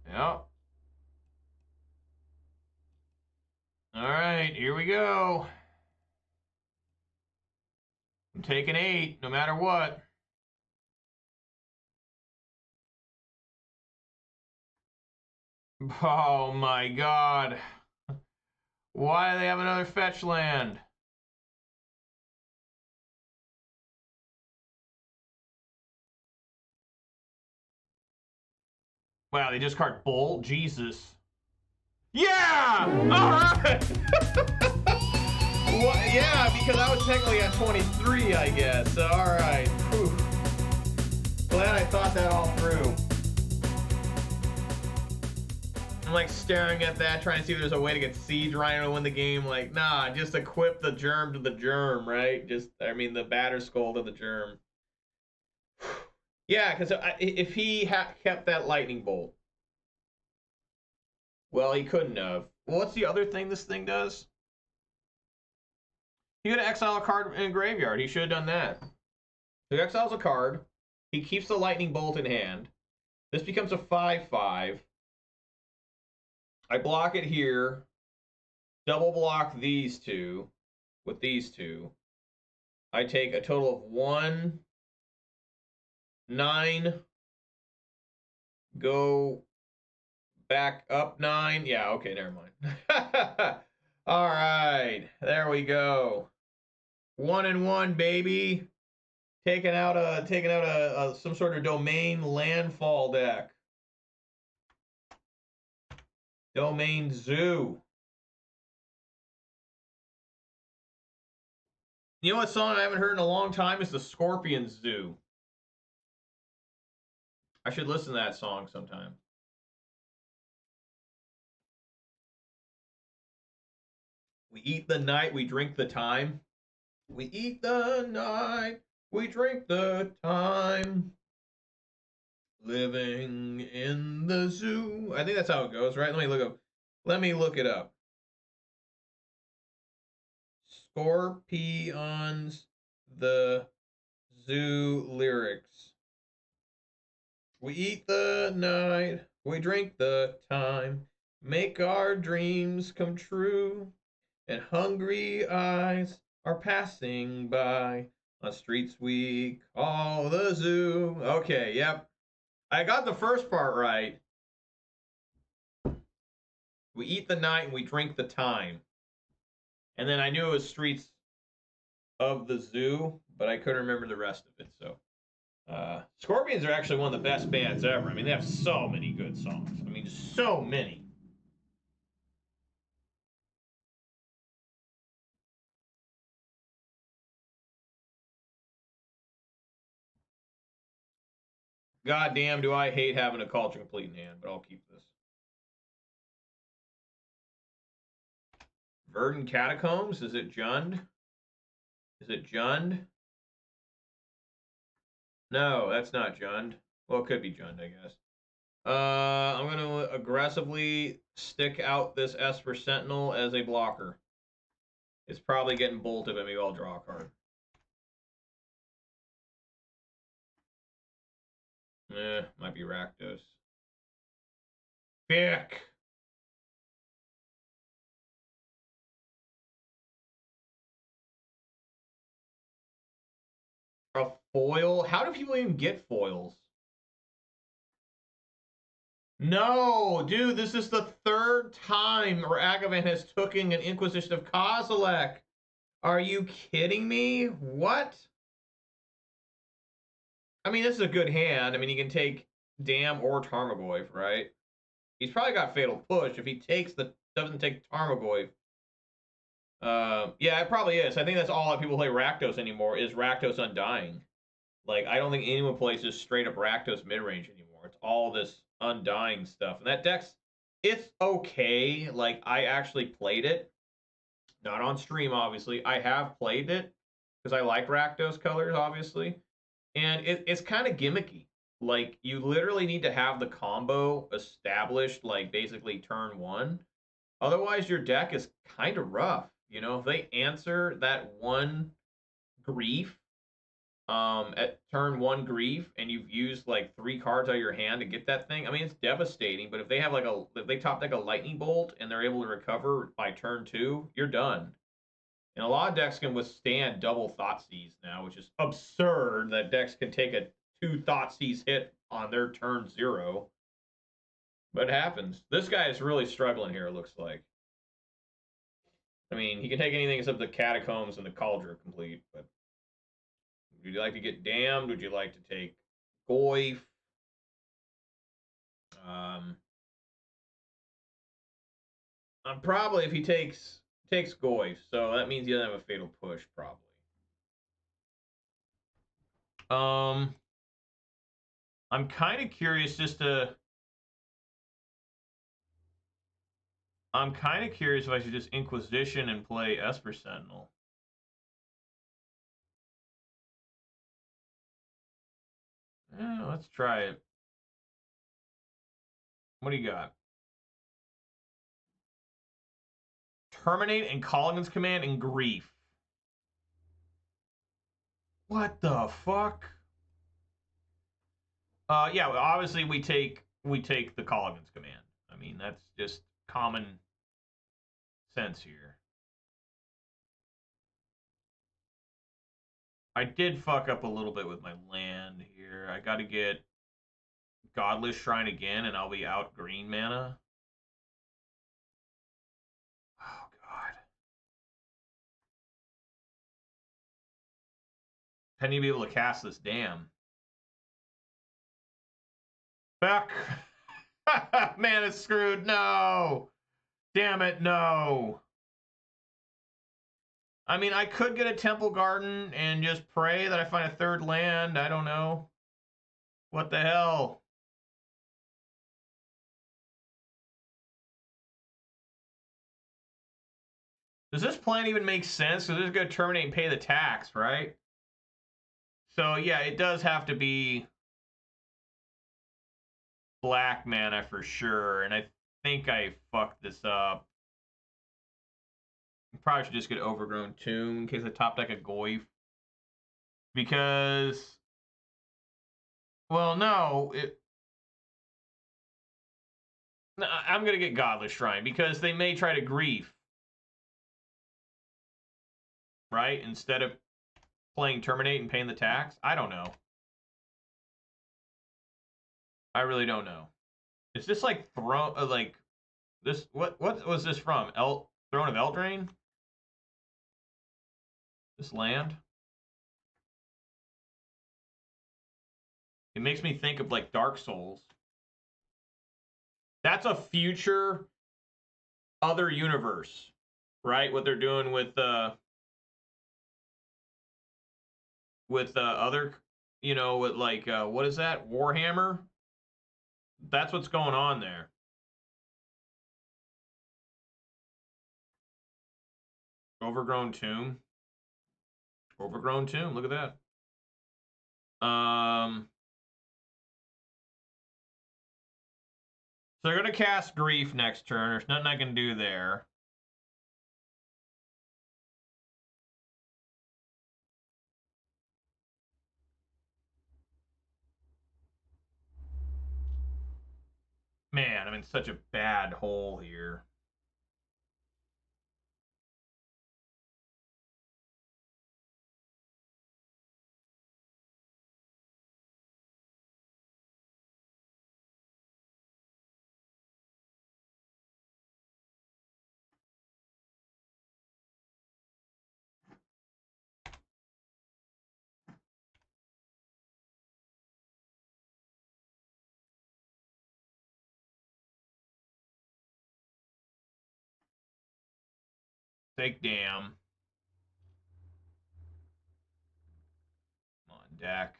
Yep. All right, here we go. I'm taking 8, no matter what. Oh my god. Why do they have another fetch land? Wow, they discard Bolt? Jesus. Yeah! Alright! Well, yeah, because I was technically at 23, I guess. So, alright. Glad I thought that all through. I'm like staring at that, trying to see if there's a way to get Siege Rhino to win the game. Like, nah, just equip the Germ to the Germ, right? Just, I mean, the Batterskull to the Germ. Yeah, because if he kept that Lightning Bolt, well, he couldn't have. Well, what's the other thing this thing does? He could exile a card in a graveyard. He should have done that. So he exiles a card. He keeps the Lightning Bolt in hand. This becomes a 5/5. I block it here. Double block these two with these two. I take a total of 1, 9. Go back up 9. Yeah, okay, never mind. All right, there we go. 1 and 1, baby. Taking out a some sort of domain landfall deck. Domain Zoo. You know what song I haven't heard in a long time is the Scorpion Zoo. I should listen to that song sometime. We eat the night, we drink the time. We eat the night, we drink the time. Living in the zoo. I think that's how it goes, right? Let me look it up. Scorpions the Zoo lyrics. We eat the night, we drink the time, make our dreams come true, and hungry eyes are passing by on streets we call the zoo. Okay, yep. I got the first part right. We eat the night and we drink the time. And then I knew it was Streets of the Zoo, but I couldn't remember the rest of it. So, Scorpions are actually one of the best bands ever. I mean, they have so many good songs. I mean, so many. God damn, do I hate having a Culture Complete in hand, but I'll keep this. Verdant Catacombs, is it Jund? Is it Jund? No, that's not Jund. Well, it could be Jund, I guess. I'm going to aggressively stick out this Esper Sentinel as a blocker. It's probably getting bolted, but maybe I'll draw a card. Might be Rakdos. Fick! A foil? How do people even get foils? No, dude, this is the 3rd time Ragavan has taken an Inquisition of Kozilek. Are you kidding me? What? I mean, this is a good hand. I mean, he can take Dam or Tarmogoyf, right? He's probably got Fatal Push. If he doesn't take Tarmogoyf, Yeah, it probably is. I think that's all that people play Rakdos anymore is Rakdos Undying. Like, I don't think anyone plays just straight up Rakdos mid range anymore. It's all this Undying stuff. And that deck's, it's okay. Like, I actually played it. Not on stream, obviously. I have played it because I like Rakdos colors, obviously. And it's kind of gimmicky. Like, you literally need to have the combo established, like, basically turn one. Otherwise, your deck is kind of rough. You know, if they answer that one grief at turn one grief and you've used like 3 cards out of your hand to get that thing, I mean, it's devastating. But if they have like if they top deck a lightning bolt and they're able to recover by turn 2, you're done. And a lot of decks can withstand double Thoughtseize now, which is absurd that decks can take a 2 Thoughtseize hit on their turn 0. But it happens. This guy is really struggling here, it looks like. I mean, he can take anything except the Catacombs and the Cauldron complete, but would you like to get damned? Would you like to take Goyf? Probably if he takes Goyf, so that means he doesn't have a fatal push, probably. I'm kind of curious I'm kind of curious if I should just Inquisition and play Esper Sentinel. Yeah, let's try it. What do you got? Terminate and Colligan's Command and Grief. What the fuck? Yeah, well, obviously we take the Colligan's Command. I mean, that's just common sense here. I did fuck up a little bit with my land here. I got to get Godless Shrine again, and I'll be out green mana. Oh, God. Can you be able to cast this dam? Fuck. Man, it's screwed. No. Damn it, no. I mean, I could get a Temple Garden and just pray that I find a 3rd land. I don't know. What the hell? Does this plan even make sense? Because this is going to terminate and pay the tax, right? So, yeah, it does have to be black mana for sure. And I think I fucked this up. Probably should just get Overgrown Tomb in case I top deck a Goyf. Because, well, no, I'm going to get Godless Shrine because they may try to Grief. Right? Instead of playing Terminate and paying the tax. I don't know. I really don't know. Is this like like this? What was this from? Throne of Eldraine? This land? It makes me think of like Dark Souls. That's a future other universe, right? What they're doing with other, you know, with like what is that? Warhammer? That's what's going on there. Overgrown Tomb. Overgrown Tomb. Look at that. So they're going to cast Grief next turn. There's nothing I can do there. Man, I'm in such a bad hole here. Take damn. Come on, deck.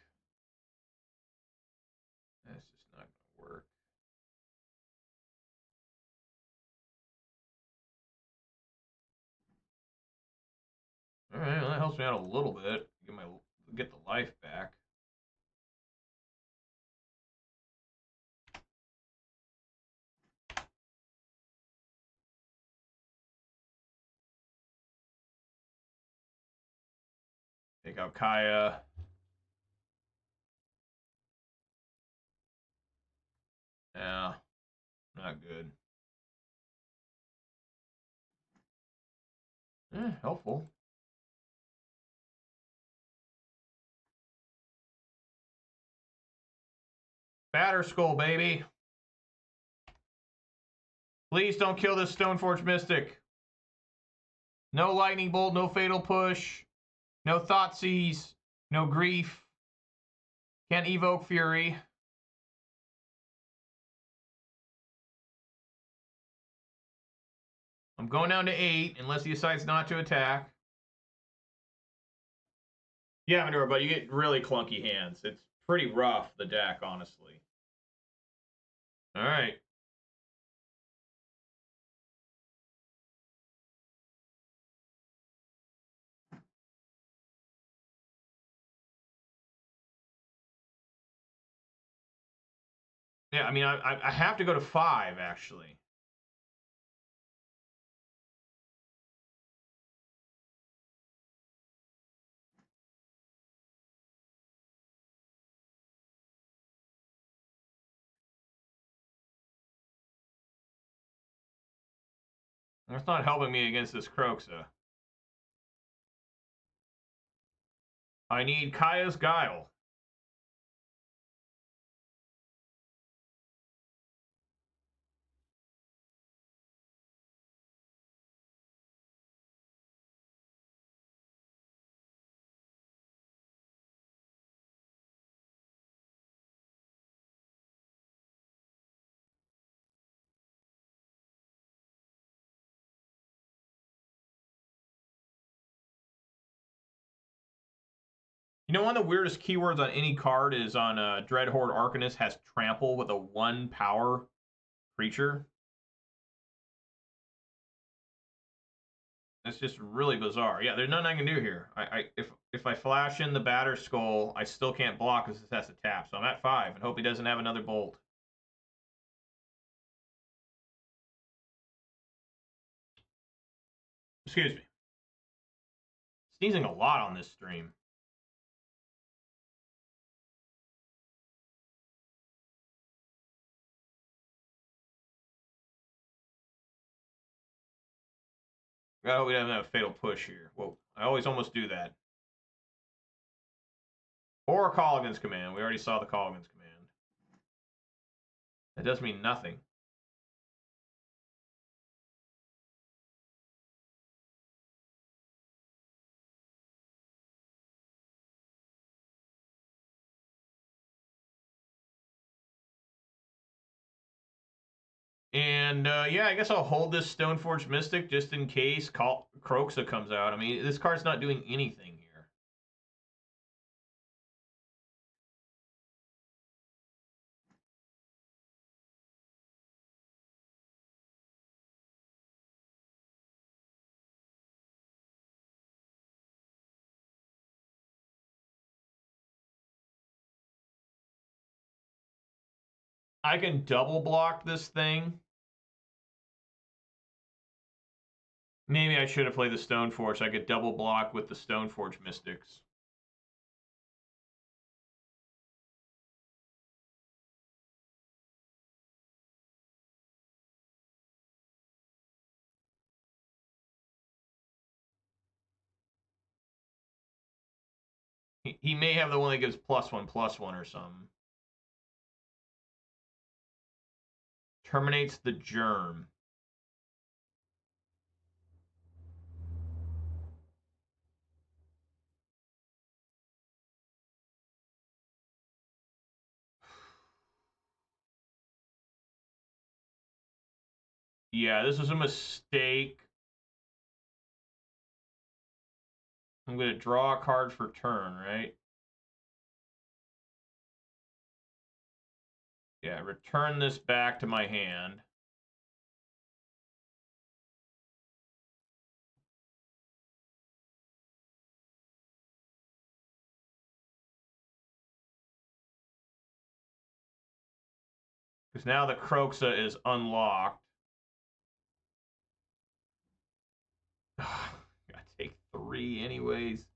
That's just not going to work. All right, well, that helps me out a little bit. Get the life back. Take out Kaya. Yeah, not good. Helpful. Batter Skull, baby. Please don't kill this Stoneforge Mystic. No Lightning Bolt, no Fatal Push, no Thoughtseize, no Grief. Can't evoke Fury. I'm going down to 8 unless he decides not to attack. Yeah, Manure, but you get really clunky hands. It's pretty rough, the deck, honestly. All right. Yeah, I mean, I have to go to 5, actually. That's not helping me against this Kroxa. I need Kaya's Guile. You know, one of the weirdest keywords on any card is on Dreadhorde Arcanist has Trample with a 1 power creature. It's just really bizarre. Yeah, there's nothing I can do here. If I flash in the Batter Skull, I still can't block because this has to tap. So I'm at 5 and hope he doesn't have another bolt. Excuse me. Sneezing a lot on this stream. Oh, we don't have a Fatal Push here. Whoa, I always almost do that. Or a Colligan's Command. We already saw the Colligan's Command. That does mean nothing. And yeah, I guess I'll hold this Stoneforge Mystic just in case Kroxa comes out. I mean, this card's not doing anything here. I can double block this thing. Maybe I should have played the Stoneforge. I could double block with the Stoneforge Mystics. He may have the one that gives +1/+1 or something. Terminates the Germ. Yeah, this is a mistake. I'm going to draw a card for turn, right? Yeah, return this back to my hand. Because now the Kroxa is unlocked. Gotta take 3 anyways.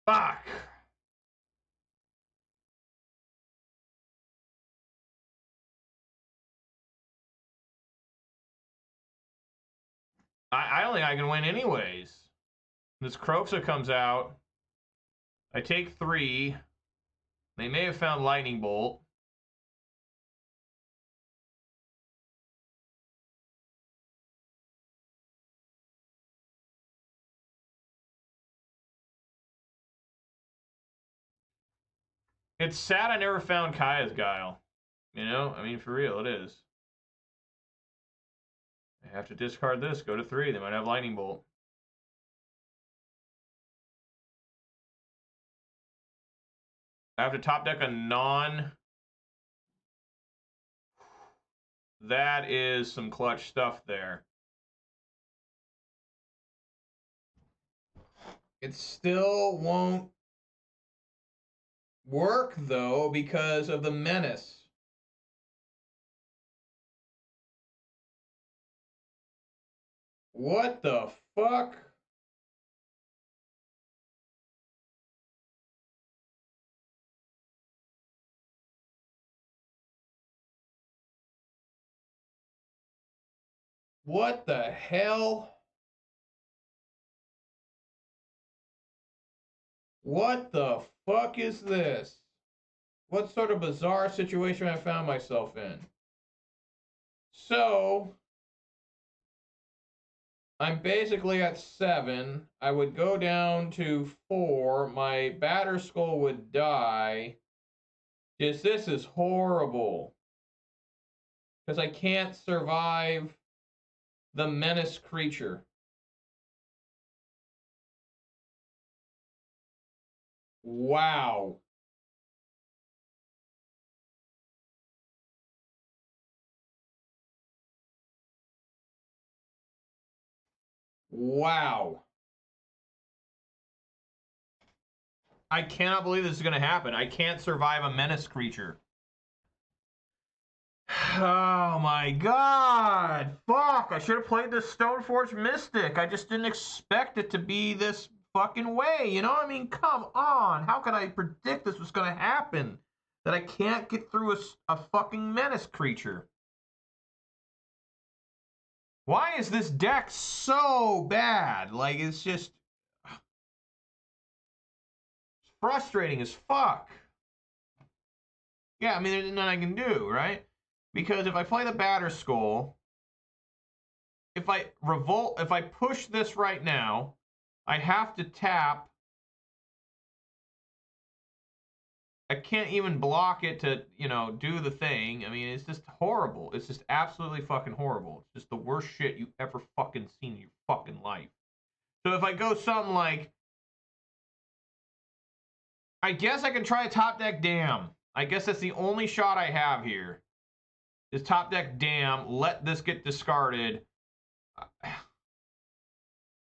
Fuck! I don't think I can win anyways. This Kroxa comes out. I take 3. They may have found Lightning Bolt. It's sad I never found Kaya's Guile. You know? I mean, for real, it is. I have to discard this. Go to 3. They might have Lightning Bolt. I have to top deck a non. That is some clutch stuff there. It still won't work, though, because of the menace. What the fuck? What the hell? What the fuck is this? What sort of bizarre situation I found myself in? So, I'm basically at 7. I would go down to 4. My batter skull would die. This is horrible. Because I can't survive the menace creature. Wow. Wow. I cannot believe this is going to happen. I can't survive a menace creature. Oh my god. Fuck. I should have played the Stoneforge Mystic. I just didn't expect it to be this fucking way. You know? I mean, come on. How could I predict this was going to happen? That I can't get through a fucking menace creature. Why is this deck so bad? Like, it's just... It's frustrating as fuck. Yeah, I mean, there's nothing I can do, right? Because if I play the Batter Skull, if I push this right now, I have to tap. I can't even block it to, you know, do the thing. I mean, it's just horrible. It's just absolutely fucking horrible. It's just the worst shit you've ever fucking seen in your fucking life. So if I go something like, I guess I can try a top deck Dam. I guess that's the only shot I have here. Is top deck Dam, let this get discarded.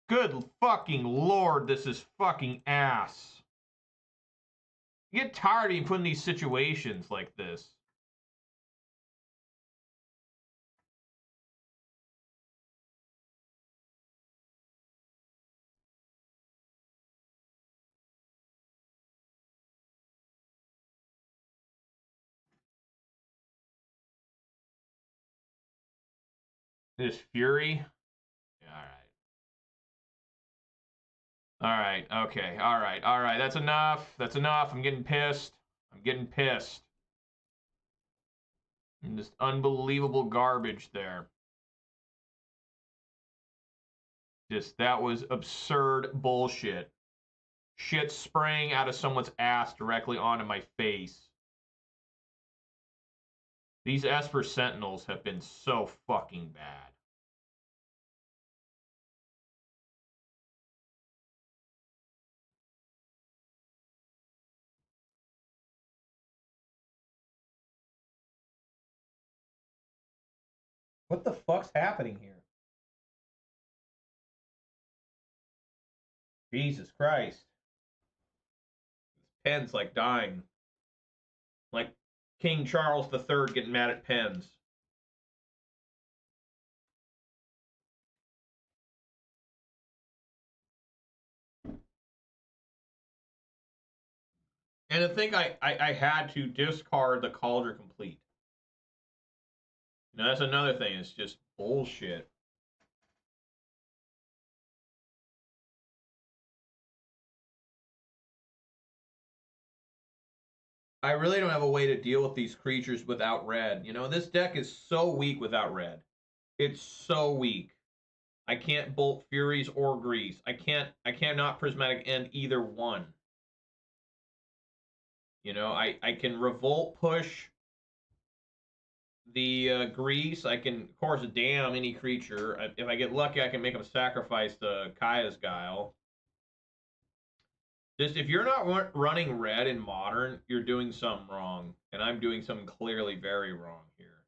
Good fucking lord, this is fucking ass. You get tired of being put in these situations like this. This Fury? Alright, okay, alright. That's enough. That's enough. I'm getting pissed. I'm getting pissed. And just unbelievable garbage there. Just, that was absurd bullshit. Shit spraying out of someone's ass directly onto my face. These Esper Sentinels have been so fucking bad. What the fuck's happening here? Jesus Christ. This pen's like dying. Like King Charles III getting mad at pens. And I think I had to discard the Calder Complete. You know, that's another thing. It's just bullshit. I really don't have a way to deal with these creatures without red. You know, this deck is so weak without red. It's so weak. I can't bolt Furies or Grease. I cannot Prismatic End either one. You know, I can Revolt push the Grease. I can, of course, damn any creature. If I get lucky, I can make them sacrifice the Kaya's Guile. Just if you're not running red in Modern, you're doing something wrong. And I'm doing something clearly very wrong here.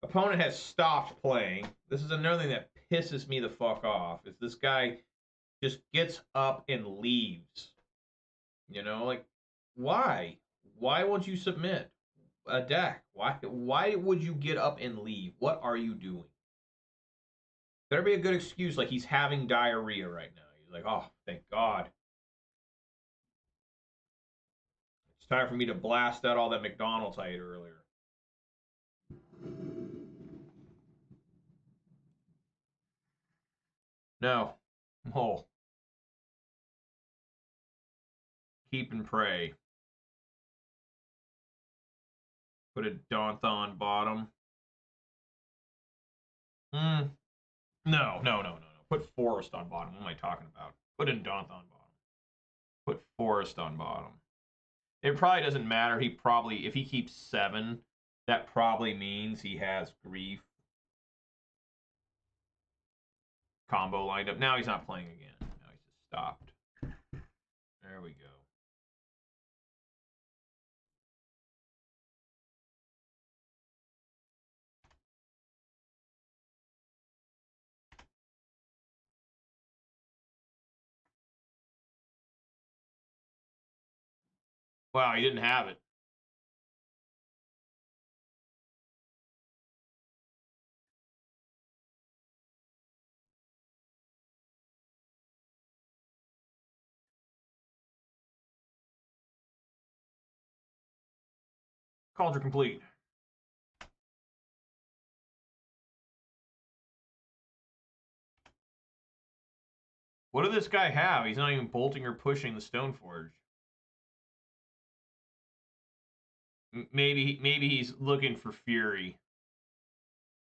Opponent has stopped playing. This is another thing that pisses me the fuck off. Is this guy just gets up and leaves. You know, like, why? Why won't you submit a deck? Why would you get up and leave? What are you doing? Better be a good excuse, like he's having diarrhea right now. He's like, oh, thank God. It's time for me to blast out all that McDonald's I ate earlier. No. Oh. Keep and pray. Put a Daunthon bottom. No. Put Forest on bottom. What am I talking about? Put in Daunthon bottom. Put Forest on bottom. It probably doesn't matter. He probably, if he keeps 7, that probably means he has Grief combo lined up. Now he's not playing again. Now he's just stopped. There we go. Wow, he didn't have it. Cauldron complete. What did this guy have? He's not even bolting or pushing the Stoneforge. Maybe he's looking for Fury.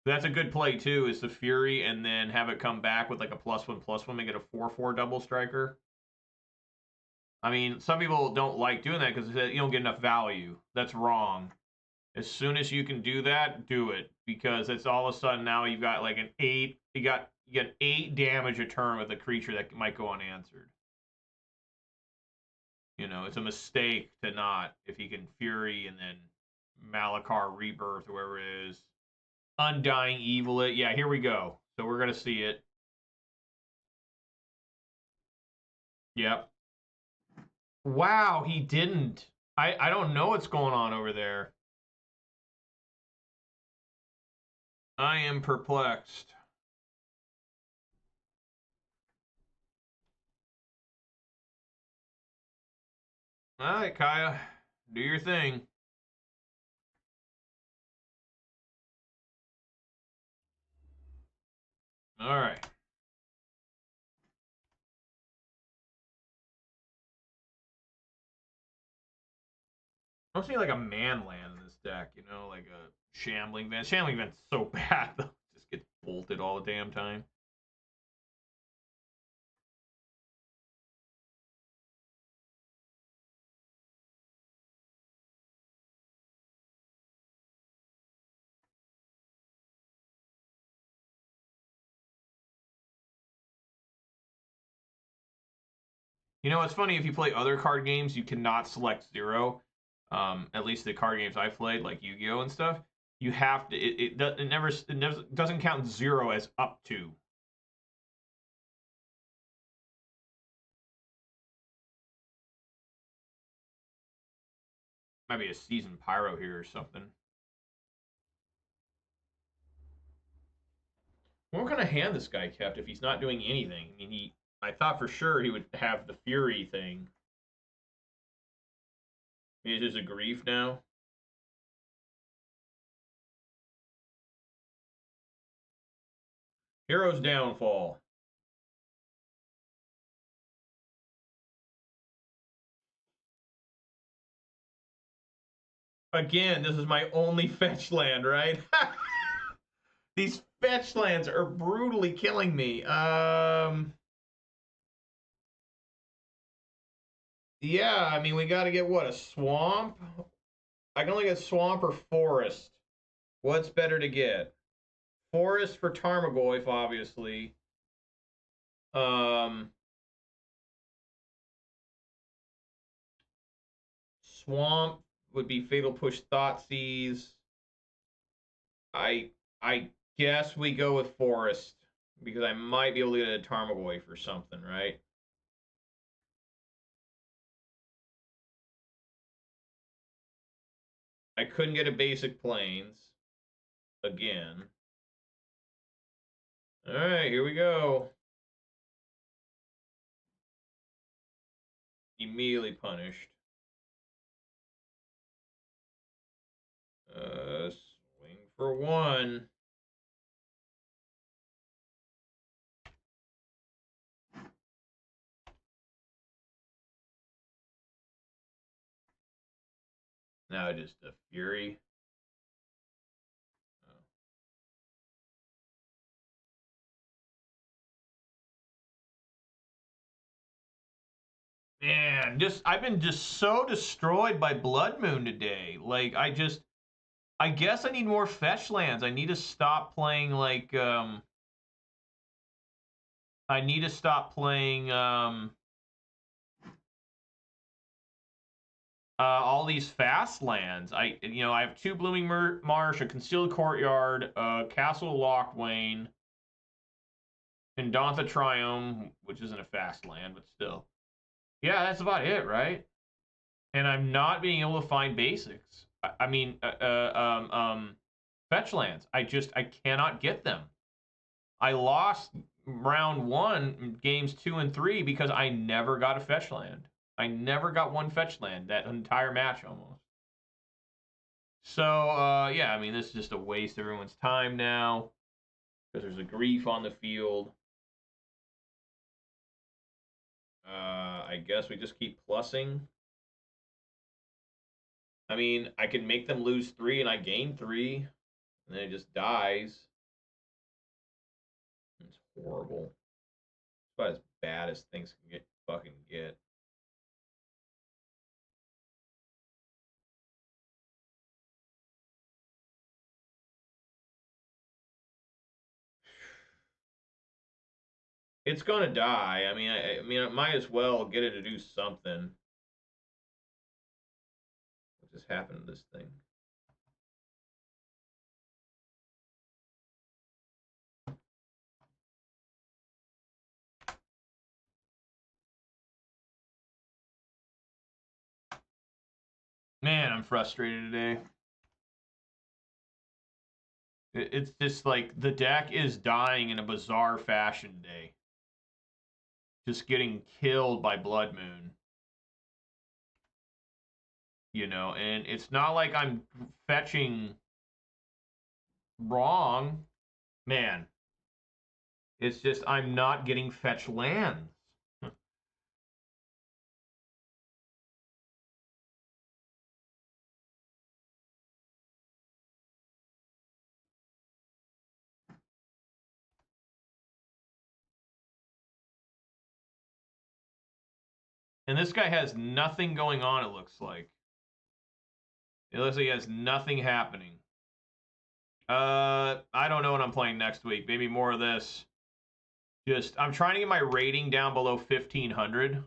That's a good play too, is the Fury and then have it come back with like a +1/+1, make it a 4/4 double striker. I mean, some people don't like doing that because you don't get enough value. That's wrong. As soon as you can do that, do it, because it's all of a sudden now you've got like an 8. You get 8 damage a turn with a creature that might go unanswered. You know, it's a mistake to not, if you can Fury and then Malakar Rebirth, whoever it is. Undying Evil it. Yeah, here we go. So we're going to see it. Yep. Wow, he didn't. I don't know what's going on over there. I am perplexed. All right, Kaya. Do your thing. All right. I don't see like a man land in this deck, you know, like a Shambling Vent. Shambling Vent's so bad, though. Just gets bolted all the damn time. You know, it's funny, if you play other card games, you cannot select 0. At least the card games I've played, like Yu-Gi-Oh! And stuff. You have to, it never doesn't count 0 as up to. Might be a seasoned pyro here or something. What kind of hand this guy kept if he's not doing anything? I mean, I thought for sure he would have the Fury thing. Maybe it's just a grief now. Hero's Downfall. Again, this is my only fetch land, right? These fetch lands are brutally killing me. Yeah, I mean, we got to get, what, a swamp? I can only get swamp or forest. What's better to get? Forest for Tarmogoyf, obviously. Swamp would be Fatal Push, Thoughtseize. I guess we go with forest because I might be able to get a Tarmogoyf or something, right? I couldn't get a basic plains again. All right, here we go. Immediately punished. Swing for 1. Now just a Fury. Man, I've been just so destroyed by Blood Moon today. Like, I guess I need more fetch lands. I need to stop playing, like, I need to stop playing, all these fast lands. I have 2 Blooming Marsh, a Concealed Courtyard, Castle Locthwain, and Dantha Triumph, which isn't a fast land, but still. Yeah, that's about it, right? And I'm not being able to find basics. I mean, fetch lands. I cannot get them. I lost round 1, games 2 and 3, because I never got a fetch land. I never got one fetch land that entire match almost. So, yeah, I mean, this is just a waste of everyone's time now because there's a grief on the field. I guess we just keep plussing. I mean, I can make them lose 3 and I gain 3, and then it just dies. It's horrible. It's about as bad as things can fucking get. It's gonna die. I mean, I might as well get it to do something. What just happened to this thing? Man, I'm frustrated today. It's just like the deck is dying in a bizarre fashion today. Just getting killed by Blood Moon. You know, and it's not like I'm fetching wrong. Man, it's just I'm not getting fetch lands. And this guy has nothing going on, it looks like. It looks like he has nothing happening. I don't know what I'm playing next week. Maybe more of this. I'm trying to get my rating down below 1,500.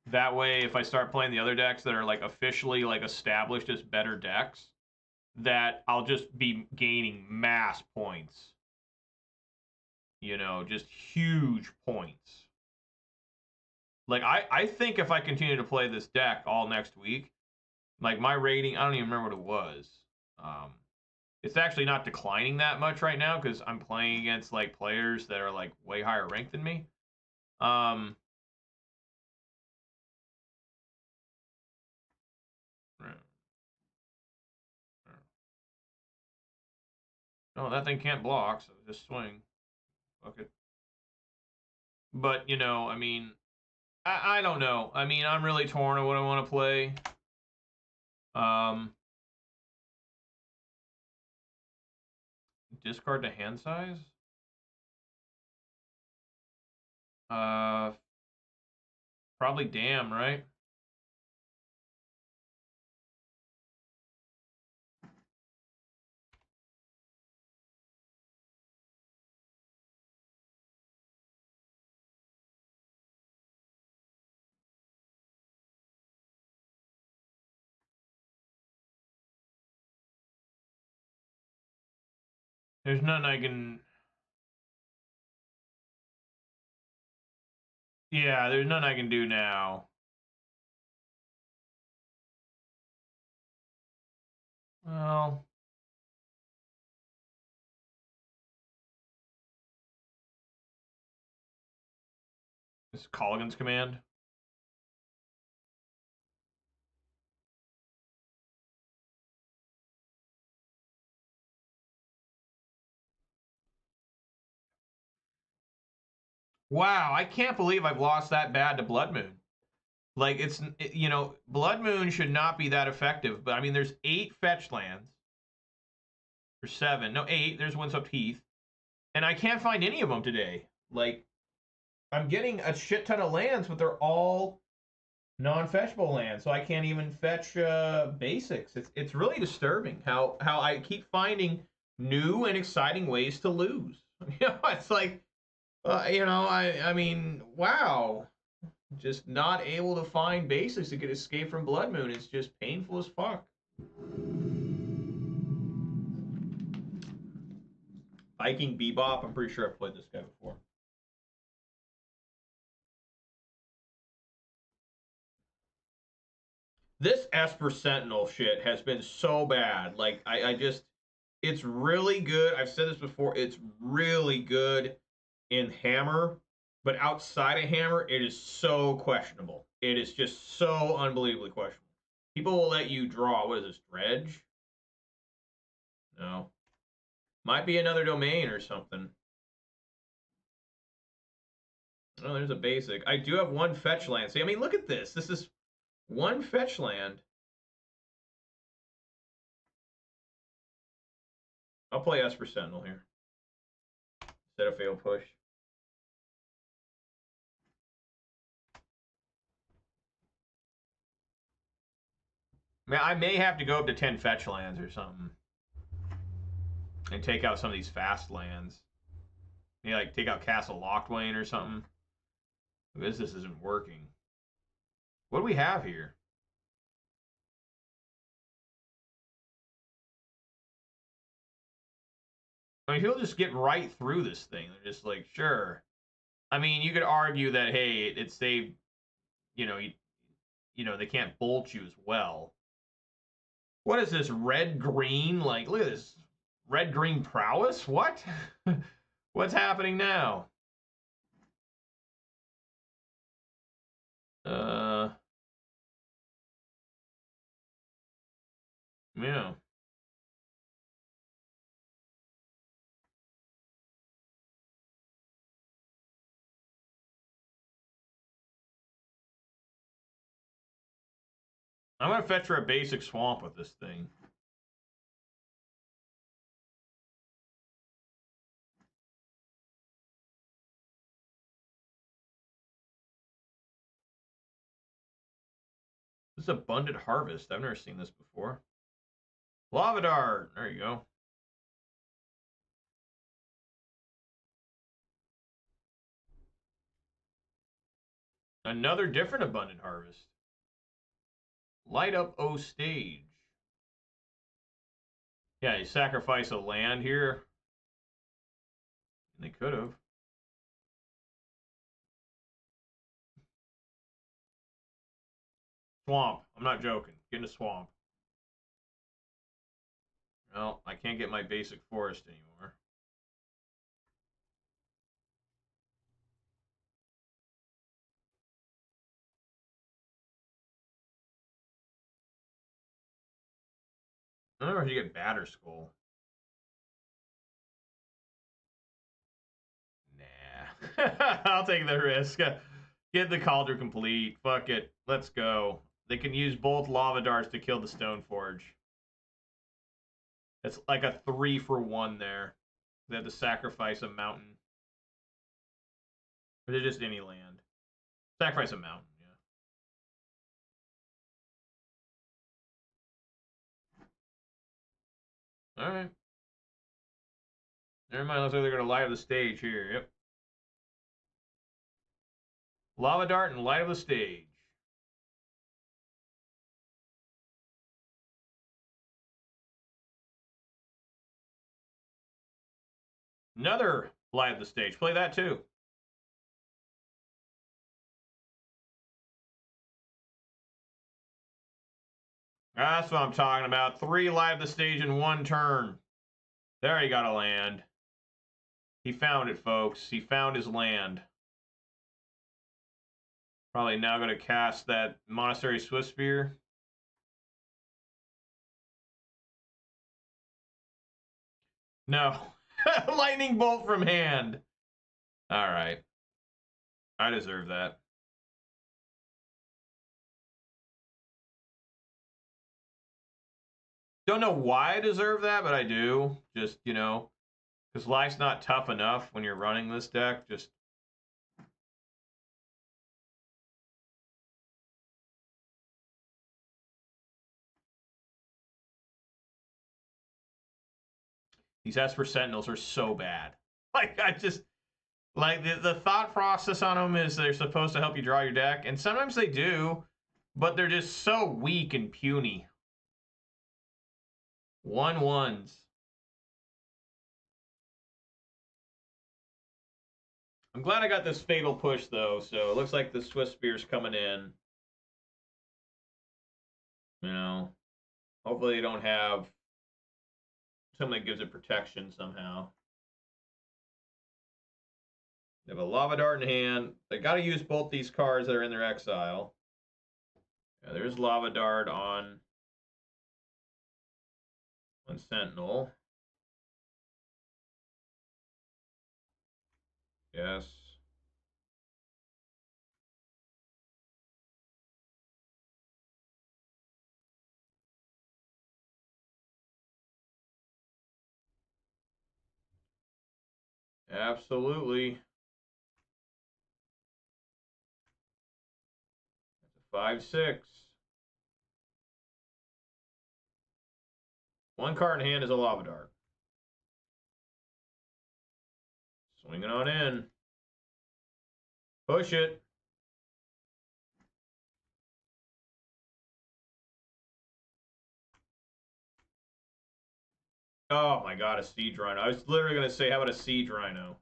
That way, if I start playing the other decks that are like officially like established as better decks, that I'll just be gaining mass points. You know, just huge points. Like, I think if I continue to play this deck all next week, like, my rating, I don't even remember what it was. It's actually not declining that much right now because I'm playing against, like, players that are, like, way higher ranked than me. Oh, that thing can't block, so just swing. Fuck it. But, you know, I mean, I don't know. I mean, I'm really torn on what I want to play. Discard to hand size? Probably damn, right? There's nothing I can... Yeah, there's nothing I can do now. Well... This is Colligan's command. Wow, I can't believe I've lost that bad to Blood Moon. Like, you know, Blood Moon should not be that effective. But, I mean, there's 8 fetch lands. There's 7. No, 8. There's Windswept Heath. And I can't find any of them today. Like, I'm getting a shit ton of lands, but they're all non-fetchable lands. So I can't even fetch basics. It's really disturbing how I keep finding new and exciting ways to lose. You know, it's like, you know, I mean, wow. Just not able to find basics to get escape from Blood Moon. It's just painful as fuck. Viking Bebop. I'm pretty sure I've played this guy before. This Esper Sentinel shit has been so bad. Like, I just... It's really good. I've said this before. It's really good in Hammer. But outside of Hammer, it is so questionable. It is just so unbelievably questionable. People will let you draw. What is this? Dredge? No. Might be another domain or something. Oh, there's a basic. I do have 1 fetch land. See, I mean, look at this. This is 1 fetch land. I'll play Esper Sentinel here. Instead of Fail Push. Man, I may have to go up to 10 fetch lands or something. And take out some of these fast lands. Maybe like take out Castle Locthwain or something. Because this isn't working. What do we have here? I mean, he'll just get right through this thing. They're just like, sure. I mean, you could argue that, hey, it saved, you know, they can't bolt you as well. What is this, red-green? Like, look at this. Red-green prowess? What? What's happening now? Yeah. I'm going to fetch her a basic swamp with this thing. This is Abundant Harvest. I've never seen this before. Lava Dart. There you go. Another different abundant harvest. Light up O stage. Yeah, you sacrifice a land here. They could have. Swamp. I'm not joking. Get in a swamp. Well, I can't get my basic forest anymore. I don't know if you get Batter Skull. Nah. I'll take the risk. Get the Calder complete. Fuck it. Let's go. They can use both Lava Darts to kill the Stoneforge. It's like a 3-for-1 there. They have to sacrifice a mountain. Or they're just any land. Sacrifice a mountain, yeah. Alright. Never mind, looks like they're going to light up the stage here. Yep. Lava Dart and light up the stage. Another light up the stage. Play that too. That's what I'm talking about. 3 light up the stage in 1 turn. There he got a land. He found it, folks. He found his land. Probably now going to cast that Monastery Swift Spear. No. Lightning Bolt from hand. All right. I deserve that. Don't know why I deserve that, but I do. Just, you know, because life's not tough enough when you're running this deck. Just these Esper Sentinels are so bad. Like, I just, like, the thought process on them is they're supposed to help you draw your deck, and sometimes they do, but they're just so weak and puny. 1/1s. I'm glad I got this Fatal Push, though, so it looks like the Swift Spear's coming in. You know, hopefully they don't have something that gives it protection somehow. They have a Lava Dart in hand. They got to use both these cards that are in their exile. Yeah, there's Lava Dart on Sentinel. Yes. Absolutely. That's a 5/6. 1 card in hand is a Lava Dart. Swinging on in. Push it. Oh my god, a Siege Rhino. I was literally going to say, how about a Siege Rhino?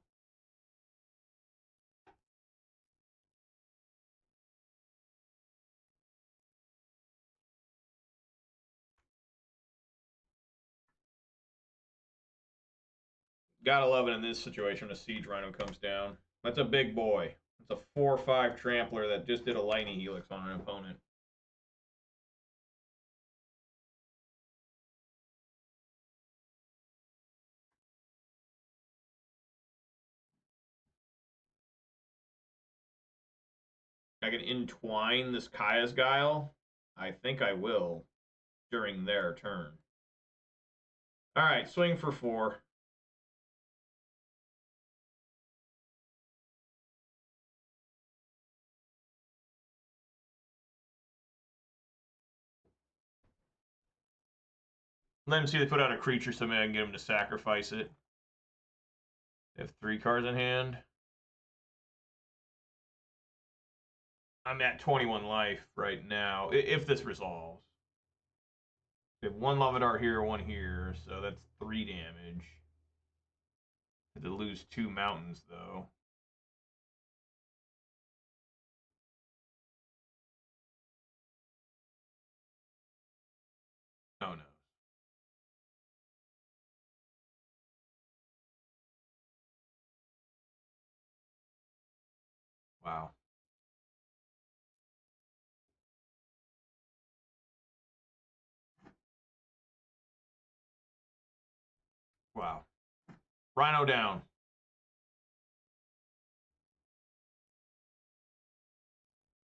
Gotta love it in this situation when a Siege Rhino comes down. That's a big boy. It's a 4/5 trampler that just did a lightning helix on an opponent. I can entwine this Kaya's Guile. I think I will during their turn. All right, swing for 4. Let them see they put out a creature so maybe I can get them to sacrifice it. They have 3 cards in hand. I'm at 21 life right now, if this resolves. We have one Lava Dart here, one here, so that's 3 damage. Had to lose 2 mountains, though. Oh, no. Wow. Wow. Rhino down.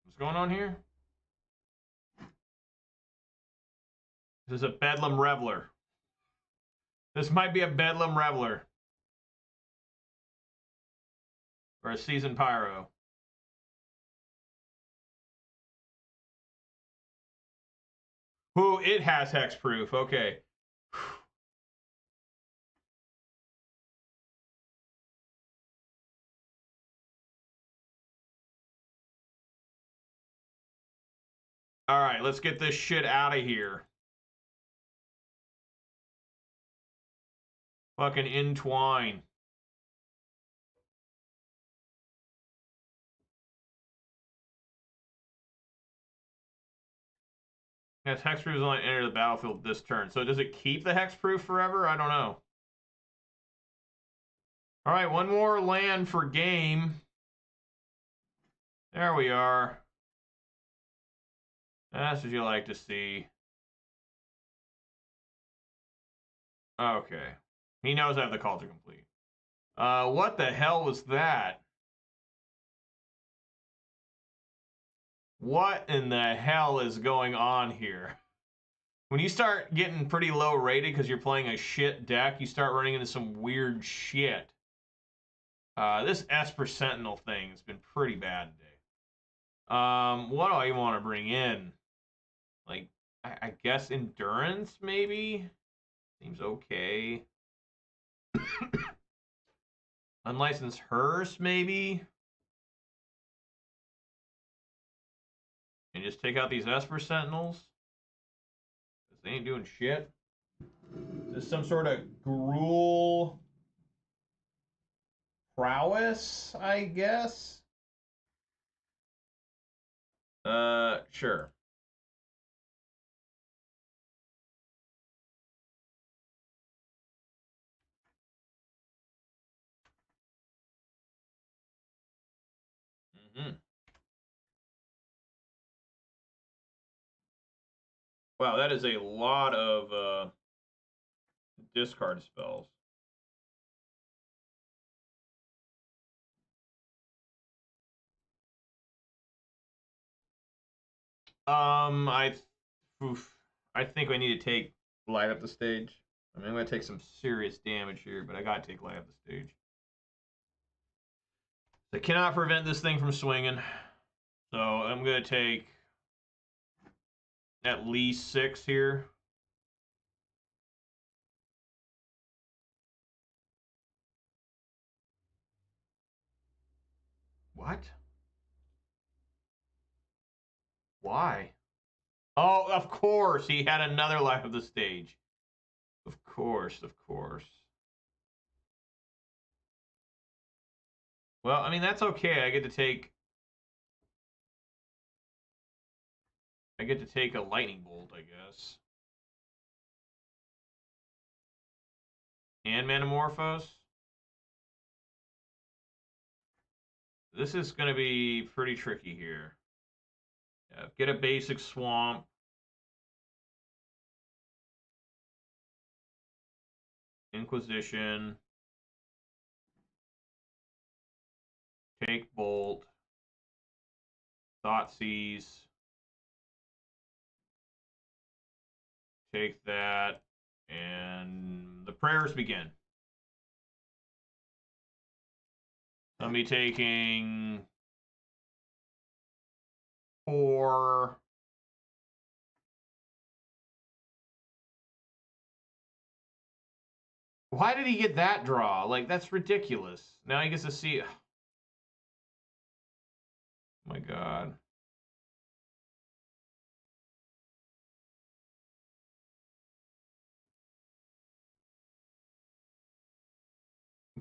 What's going on here? This is a Bedlam Reveler. This might be a Bedlam Reveler. Or a Seasoned Pyro. Ooh, it has hexproof. Okay. All right, let's get this shit out of here. Fucking entwine. Yes, hexproof is only enter the battlefield this turn. So does it keep the hexproof forever? I don't know. All right, one more land for game. There we are. That's what you like to see. Okay. He knows I have the call to complete. What the hell was that? What in the hell is going on here? When you start getting pretty low rated because you're playing a shit deck, you start running into some weird shit. This Esper Sentinel thing has been pretty bad today. What do I even want to bring in? Like, I guess Endurance, maybe? Seems okay. Unlicensed Hearse, maybe? And just take out these Esper Sentinels? Because they ain't doing shit. Is this some sort of Gruul Prowess, I guess? Sure. Mm-hmm. Wow, that is a lot of discard spells. I think I need to take light up the stage. I mean, I'm gonna take some serious damage here, but I gotta take light up the stage. I cannot prevent this thing from swinging, so I'm gonna take at least 6 here. What? Why? Oh, of course, he had another light of the stage. Of course, of course. Well, I mean, that's okay. I get to take a lightning bolt, I guess. And Manamorphose. This is going to be pretty tricky here. Yeah, get a basic swamp. Inquisition. Take bolt. Thoughtseize. Take that. And the prayers begin. I'll be taking 4. Why did he get that draw? Like, that's ridiculous. Now he gets to see. Oh my God.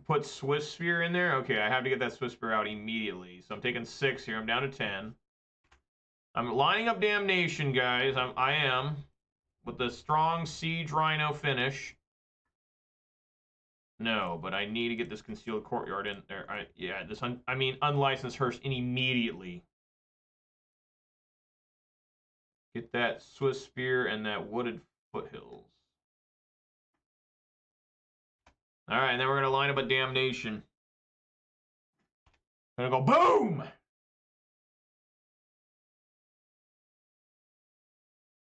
put Swift Spear in there? Okay, I have to get that Swift Spear out immediately. So I'm taking 6 here. I'm down to 10. I'm lining up Damnation, guys. I am. With the strong Siege Rhino finish. No, but I need to get this Concealed Courtyard in there. Unlicensed Hearse in immediately. Get that Swift Spear and that Wooded Foothills. Alright, and then we're going to line up a Damnation. Gonna go boom!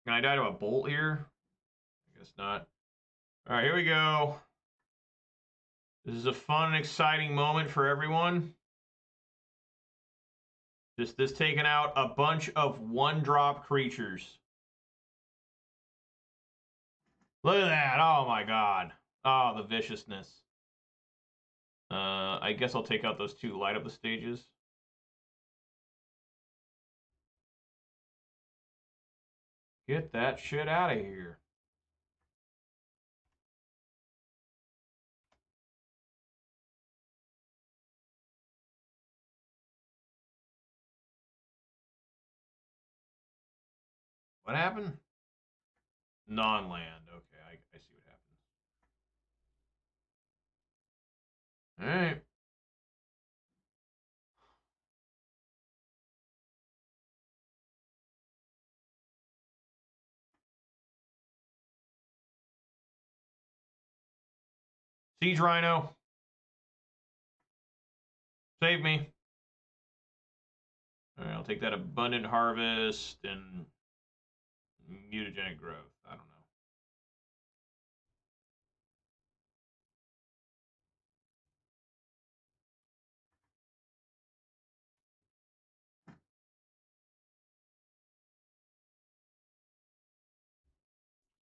Can I die to a bolt here? I guess not. Alright, here we go. This is a fun and exciting moment for everyone. Just this taking out a bunch of 1-drop creatures. Look at that. Oh my god. Oh, the viciousness. I guess I'll take out those 2, light up the stages. Get that shit out of here. What happened? Non-land. Okay, I see what happened. All right. Siege Rhino. Save me. All right, I'll take that Abundant Harvest and Mutagenic Growth. I don't know.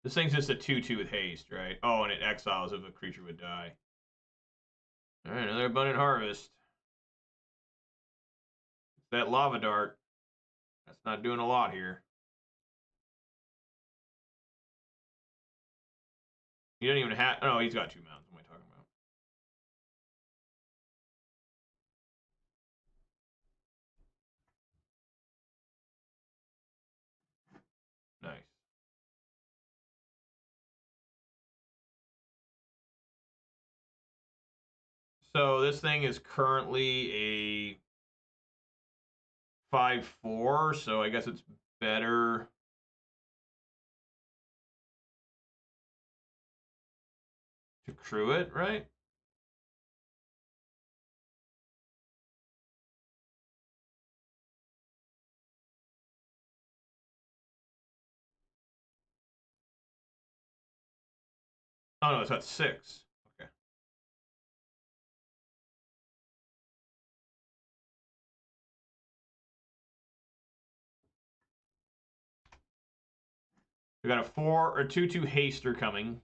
This thing's just a 2/2 with haste, right? Oh, and it exiles if a creature would die. All right, another Abundant Harvest. It's that Lava Dart. That's not doing a lot here. He doesn't even have... Oh, he's got 2 mounts. What am I talking about? Nice. So this thing is currently a 5/4, so I guess it's better to crew it, right? Oh no, it's at 6. Okay. We got a 4 or 2/2 haster coming.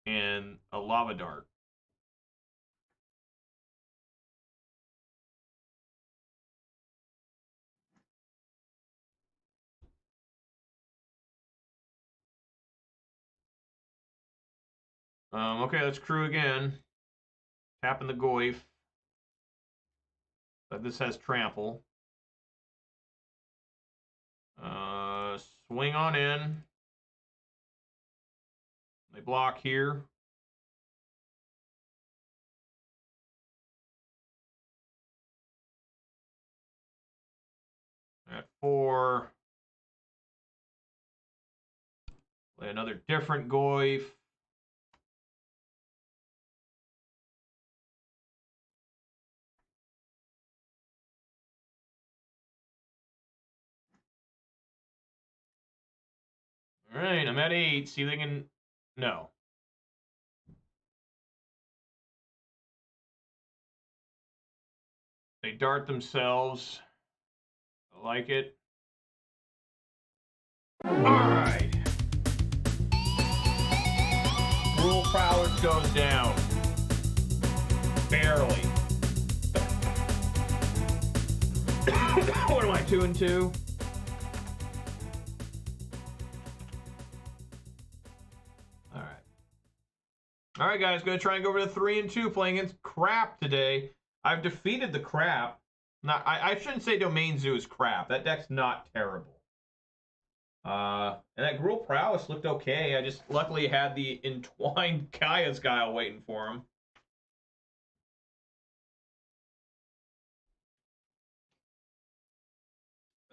And a Lava Dart. Okay, let's crew again. Tapping the Goyf. But this has trample. Swing on in. They block here. At 4. Play another different Goyf. All right, I'm at 8. See if they can... No. They dart themselves. I like it. All right. Gruul Prowess goes down. Barely. What am I, 2-2? All right. All right, guys, gonna try and go over to 3 and 2, playing against crap today. I've defeated the crap. Not, I shouldn't say Domain Zoo is crap. That deck's not terrible. And that Gruul Prowess looked okay. I just luckily had the entwined Kaya's guile waiting for him.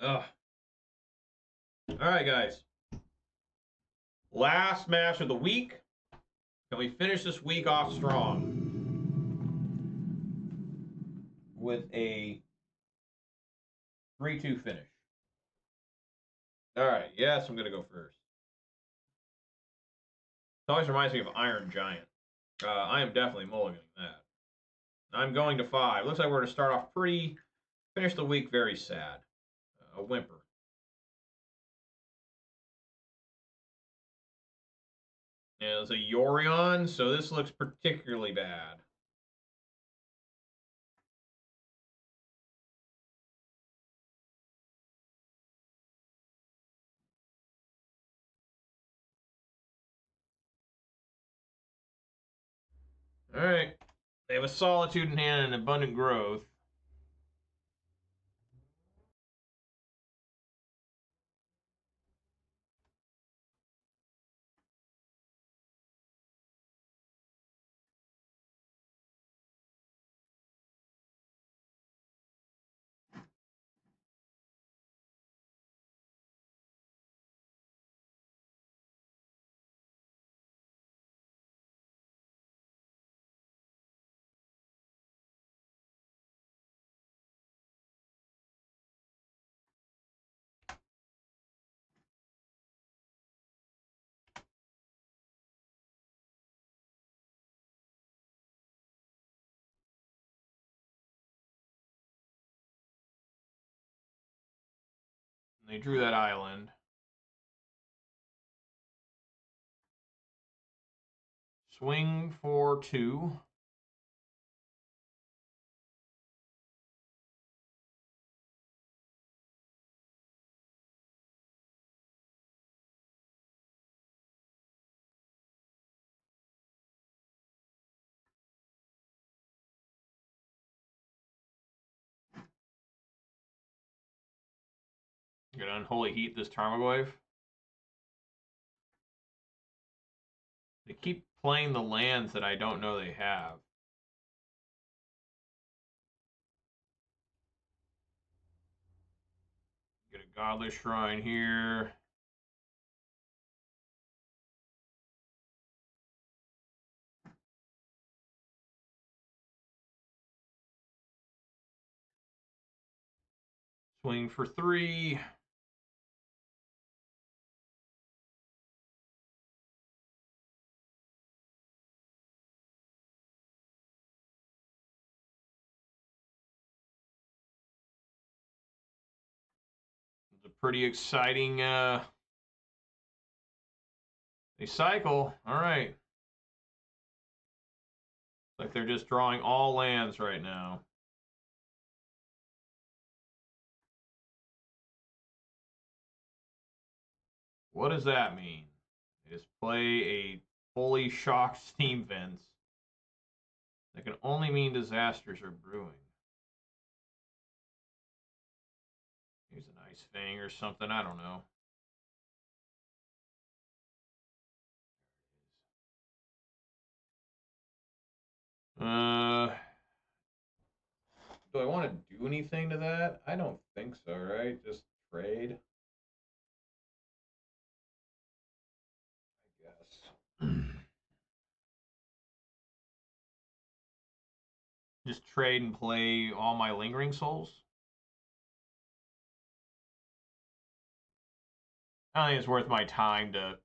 Ugh. All right, guys. Last match of the week. Can we finish this week off strong with a 3-2 finish? All right. Yes, I'm going to go first. It always reminds me of Iron Giant. I am definitely mulliganing that. I'm going to 5. Looks like we're going to start off pretty, finish the week very sad. A whimper. And it's a Yorion, so this looks particularly bad. All right. They have a Solitude in hand and Abundant Growth. They drew that island. Swing for 2. I'm gonna Unholy Heat this Tarmogoyf. They keep playing the lands that I don't know they have. Get a Godless Shrine here. Swing for 3. It's a pretty exciting they cycle. All right. Like they're just drawing all lands right now. What does that mean? They just play a fully shocked Steam Vents. That can only mean disasters are brewing. Use an Ice Fang or something, I don't know. Do I want to do anything to that? I don't think so, right? Just trade. I guess. Just trade and play all my Lingering Souls? I don't think it's worth my time to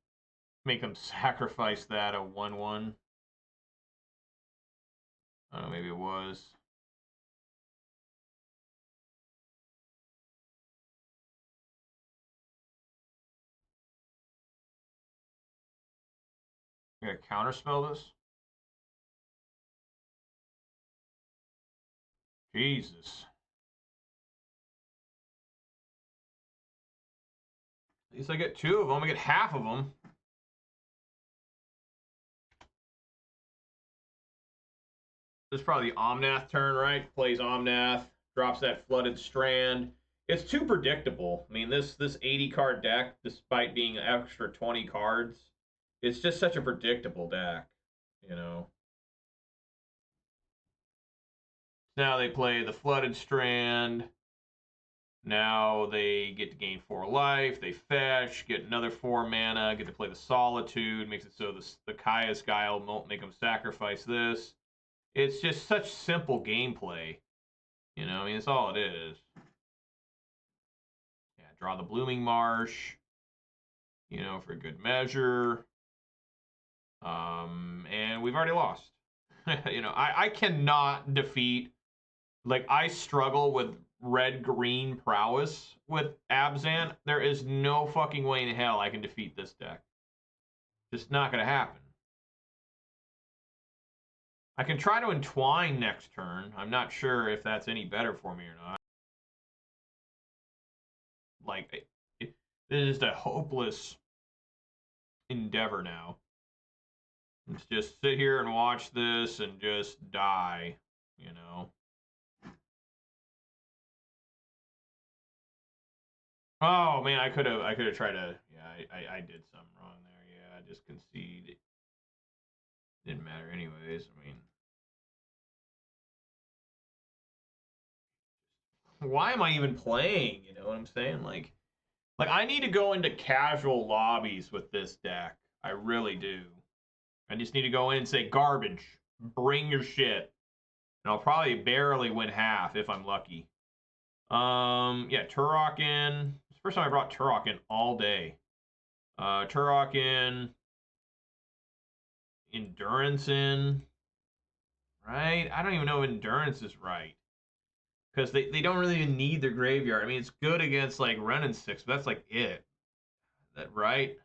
make them sacrifice that a 1-1. I don't know, maybe it was. I'm gonna counterspell this. Jesus. At least I get 2 of them. I get half of them. this is probably the Omnath turn, right? Plays Omnath, drops that Flooded Strand. It's too predictable. I mean, this 80 card deck, despite being an extra 20 cards, it's just such a predictable deck, you know. Now they play the Flooded Strand. Now they get to gain 4 life. They fetch, get another 4 mana, get to play the Solitude, makes it so the Kaya's Guile won't make them sacrifice this. It's just such simple gameplay. You know, I mean, that's all it is. Yeah, draw the Blooming Marsh, you know, for good measure. And we've already lost. You know, I cannot defeat, like, I struggle with red-green Prowess with Abzan. There is no fucking way in hell I can defeat this deck. Just not going to happen. I can try to entwine next turn. I'm not sure if that's any better for me or not. Like, it is just a hopeless endeavor now. Let's just sit here and watch this and just die, you know. Oh man, I could have tried to. Yeah, I did something wrong there. Yeah, I just conceded. Didn't matter anyways. I mean, why am I even playing? You know what I'm saying? Like I need to go into casual lobbies with this deck. I really do. I just need to go in and say garbage. Bring your shit, and I'll probably barely win half if I'm lucky. Yeah, Turok in. It's the first time I brought Turok in all day. Turok in. Endurance in. Right? I don't even know if Endurance is right. Because they don't really even need their graveyard. I mean, it's good against, like, Renin 6, but that's, like, it. That right?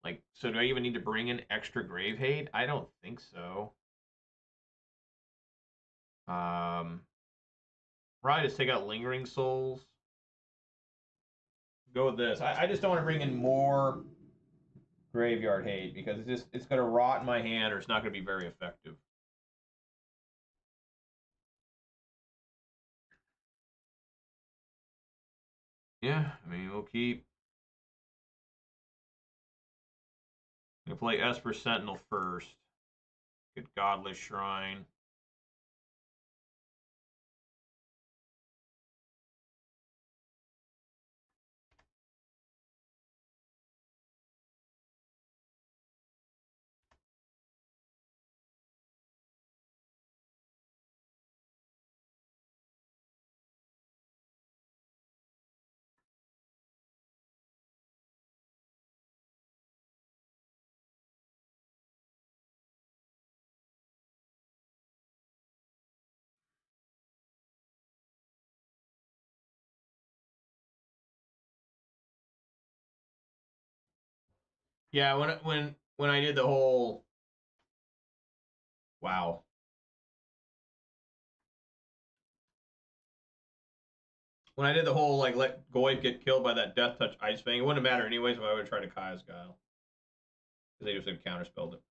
Like, so do I even need to bring in extra Grave Hate? I don't think so. Probably just take out Lingering Souls. Go with this. I just don't want to bring in more Graveyard Hate because it's going to rot in my hand or it's not going to be very effective. Yeah, I mean, we'll keep. I'm going to play Esper Sentinel first. Get Godless Shrine. Yeah, when I did the whole wow. When I did the whole like let Goy get killed by that Death Touch Ice Fang, it wouldn't matter anyways if I would have tried to Kaya's Guile. Because they just had counterspelled it.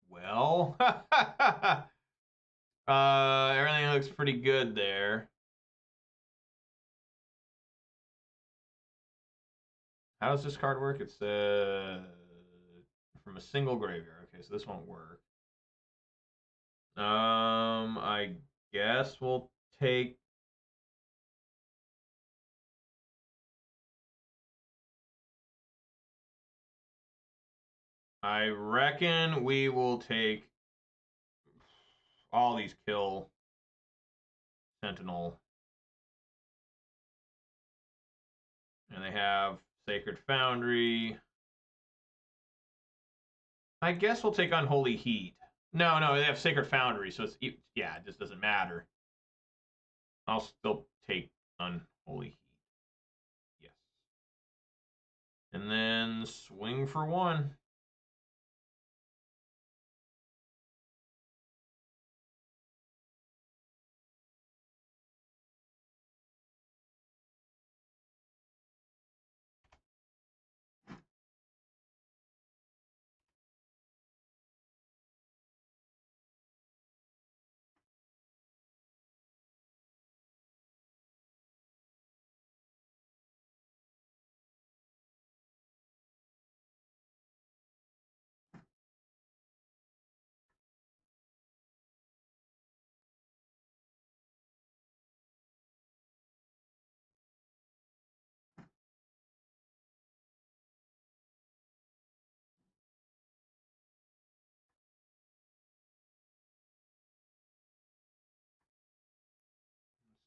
Well, everything looks pretty good there. How does this card work? It's from a single graveyard. Okay, so this won't work. I guess we'll take. I reckon we will take all these kill Sentinel. And they have Sacred Foundry. I guess we'll take Unholy Heat. No, they have Sacred Foundry, so it's yeah, it just doesn't matter. I'll still take Unholy Heat. Yes. And then swing for one.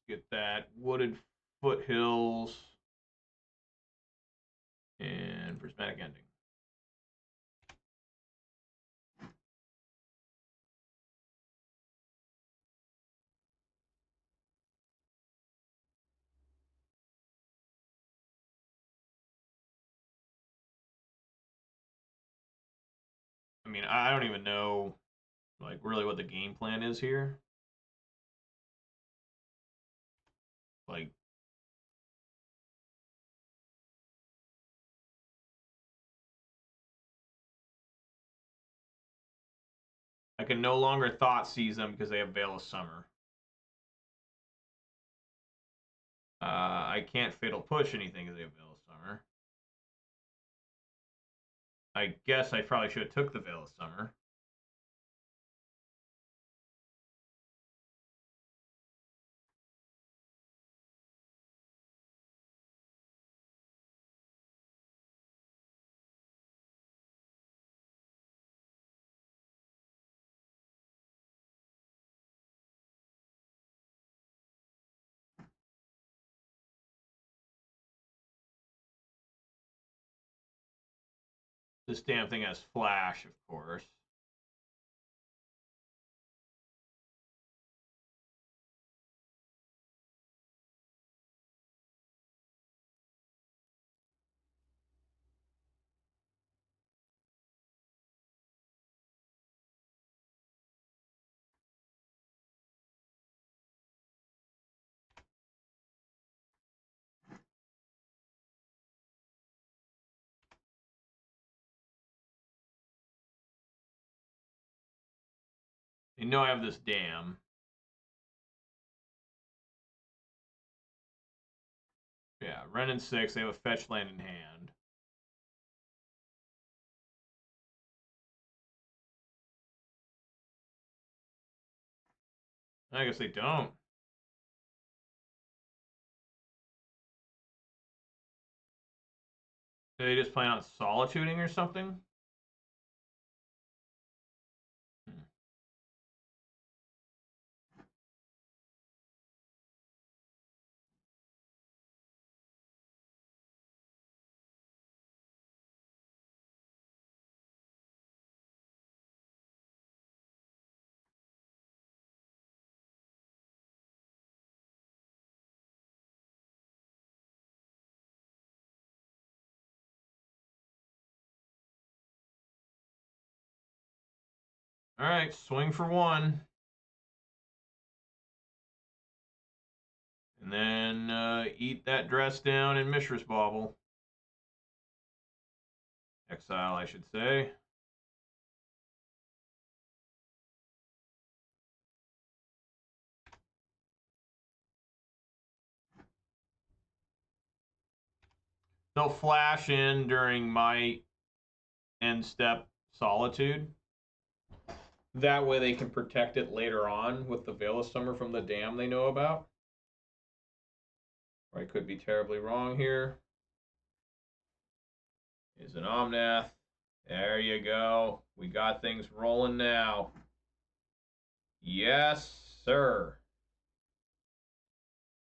get that. Wooded Foothills. And Prismatic Ending. I mean, I don't even know, like, really what the game plan is here. Like, I can no longer thought seize them because they have Veil of Summer. I can't Fatal Push anything because they have Veil of Summer. I guess I probably should have took the Veil of Summer. This damn thing has Flash, of course. They know I have this dam. Yeah, Ren and 6. They have a fetch land in hand. I guess they don't. Do they just plan on solituding or something? All right, swing for one. And then eat that dress down in Mishra's Bauble. Exile, I should say. They'll flash in during my end step Solitude. That way they can protect it later on with the Veil of Summer from the dam they know about. Or I could be terribly wrong here. Is an Omnath. There you go. We got things rolling now. Yes, sir.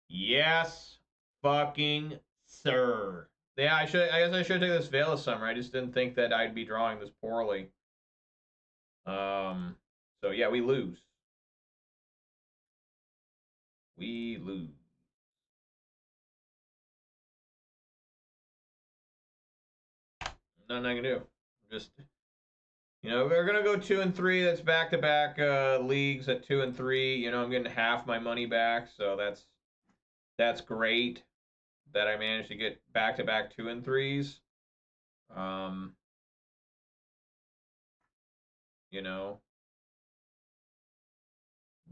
Yes, fucking sir. Yeah, I guess I should take this Veil of Summer. I just didn't think that I'd be drawing this poorly. So yeah, we lose. We lose. Nothing I can do. Just, we're gonna go 2 and 3. That's back-to-back leagues at 2 and 3. I'm getting half my money back, so that's great that I managed to get back-to-back 2 and 3s.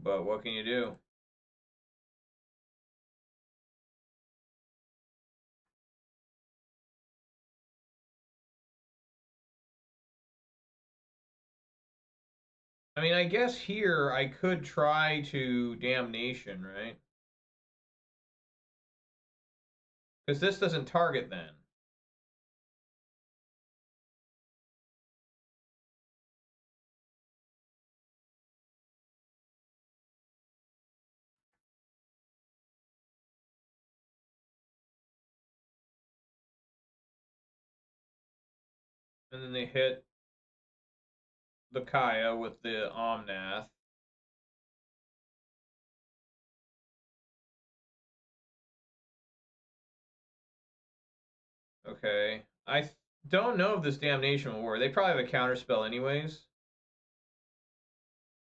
But what can you do? I mean, I guess here I could try to Damnation, right? Because this doesn't target then. And then they hit the Kaya with the Omnath. Okay. I don't know if this Damnation will work. They probably have a counterspell anyways.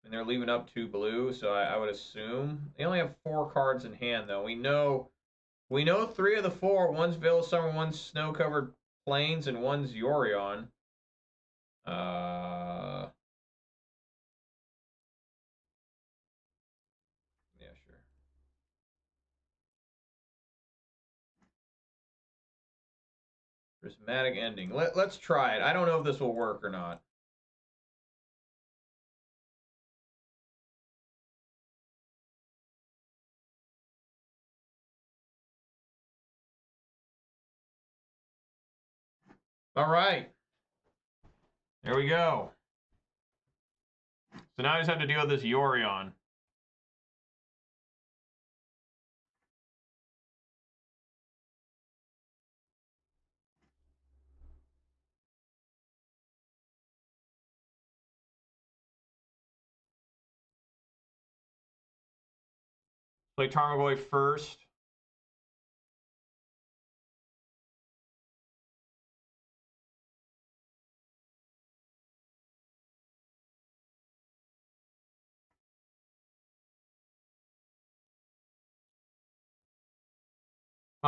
And they're leaving up 2 blue, so I would assume. They only have 4 cards in hand, though. We know 3 of the 4. One's Veil of Summer, one's Snow-Covered Plains, and one's Yorion. Yeah, sure. Prismatic Ending. Let's try it. I don't know if this will work or not. All right. There we go. So now I just have to deal with this Yorion. Play Tarmogoyf first.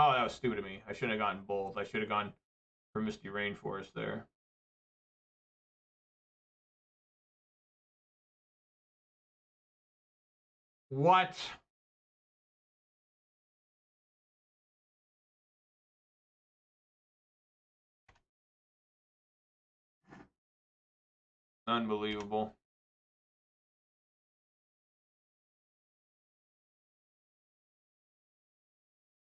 Oh, that was stupid of me. I should have gotten both. I should have gone for Misty Rainforest there. What? Unbelievable.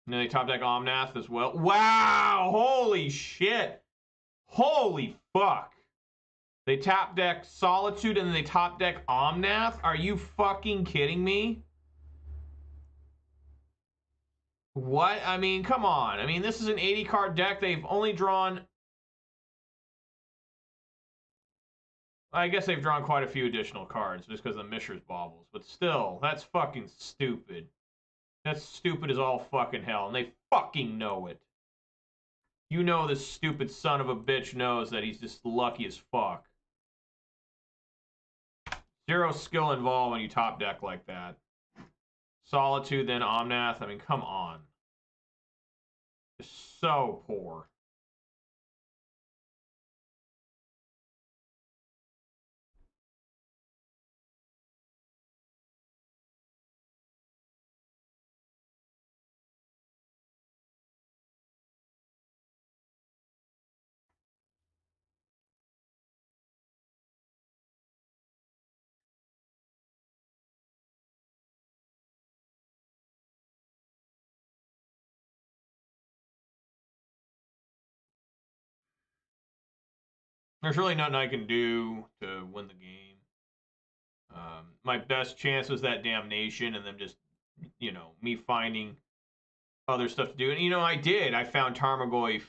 And then they top deck Omnath as well. Wow! Holy shit! Holy fuck! They top deck Solitude and then they top deck Omnath? Are you fucking kidding me? What? I mean, come on. I mean, this is an 80 card deck. They've only drawn... I guess they've drawn quite a few additional cards just because of the Mishra's Baubles. But still, that's fucking stupid. That's stupid as all fucking hell. And they fucking know it. You know this stupid son of a bitch knows that he's just lucky as fuck. Zero skill involved when you top deck like that. Solitude, then Omnath. I mean, come on. Just so poor. There's really nothing I can do to win the game. My best chance was that Damnation and then just, you know, me finding other stuff to do. And, you know, I did. I found Tarmogoyf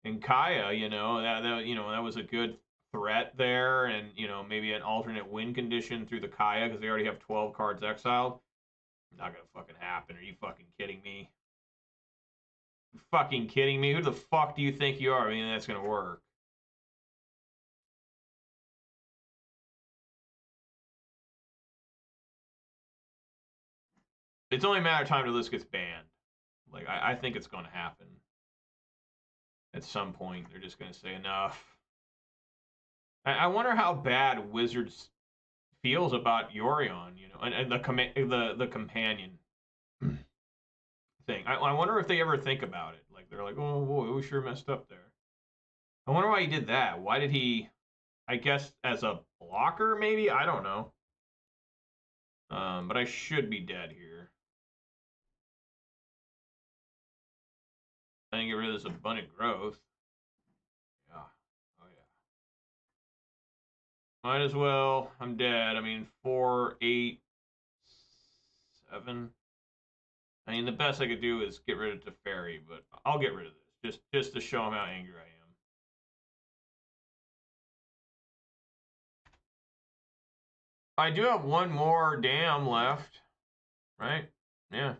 and Kaya, you know, that was a good threat there. And, you know, maybe an alternate win condition through the Kaya because they already have 12 cards exiled. Not gonna fucking happen. Are you fucking kidding me? You fucking kidding me? Who the fuck do you think you are? I mean, that's gonna work. It's only a matter of time till this gets banned. Like, I think it's gonna happen. At some point, they're just gonna say enough. I wonder how bad Wizards feels about Yorion, you know, and the companion thing. I wonder if they ever think about it. Like they're like, oh boy, we sure messed up there. I wonder why he did that. Why did he? I guess as a blocker, maybe. I don't know. But I should be dead here. I can get rid of this abundant growth. Yeah. Oh yeah. Might as well. I'm dead. I mean, 4, 8, 7. I mean, the best I could do is get rid of Teferi, but I'll get rid of this just to show him how angry I am. I do have one more dam left, right? Yeah.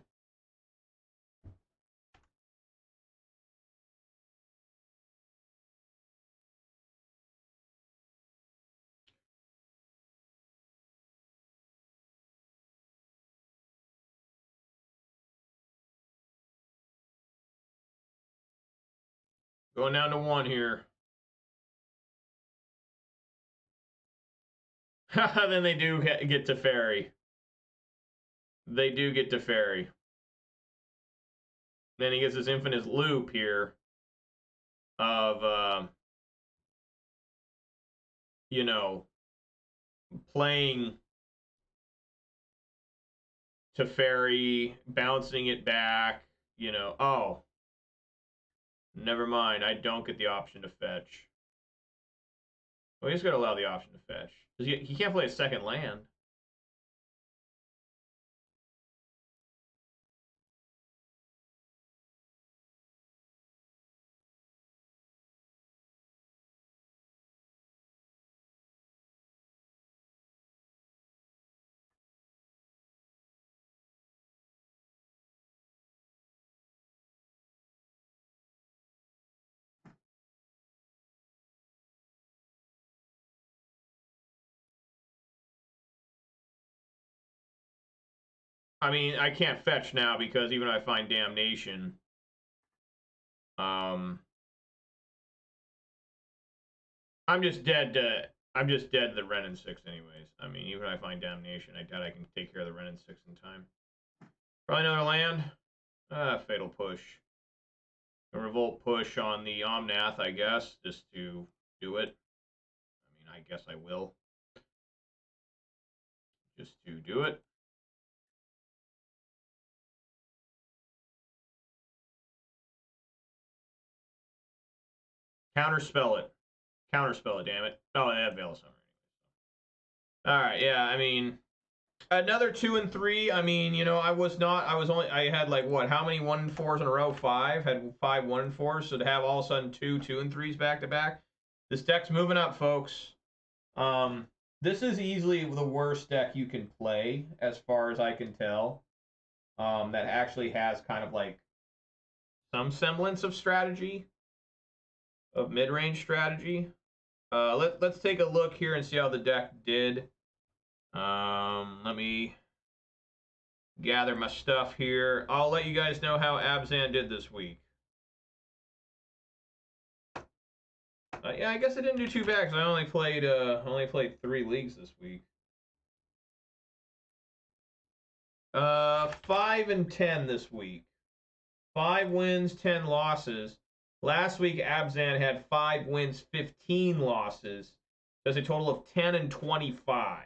Going down to one here. Then they do get to fairy. They do get to fairy. Then he gets this infinite loop here of, you know, playing to fairy, bouncing it back, you know. Oh, never mind. I don't get the option to fetch. Well, he's got to allow the option to fetch. He can't play a second land. I mean, I can't fetch now because even if I find damnation, I'm just dead to the Ren and 6 anyways. I mean, even if I find damnation, I doubt I can take care of the Ren and 6 in time. Probably another land. Fatal push. A revolt push on the Omnath, I guess, just to do it. I mean, I guess I will. Just to do it. Counterspell it. Counterspell it, damn it. Oh, I have Veil of Summer. Alright, yeah, I mean, another 2 and 3. I mean, you know, I had like what? How many 1 and 4s in a row? 5. Had 5 1 and 4s. So to have all of a sudden 2 and 3s back to back, this deck's moving up, folks. This is easily the worst deck you can play, as far as I can tell. That actually has kind of like some semblance of strategy, of mid-range strategy. Let's take a look here and see how the deck did. Let me gather my stuff here. I'll let you guys know how Abzan did this week. Yeah, I guess I didn't do too bad because I only played 3 leagues this week. 5 and 10 this week. 5 wins, 10 losses. Last week, Abzan had 5 wins, 15 losses. That's a total of 10 and 25.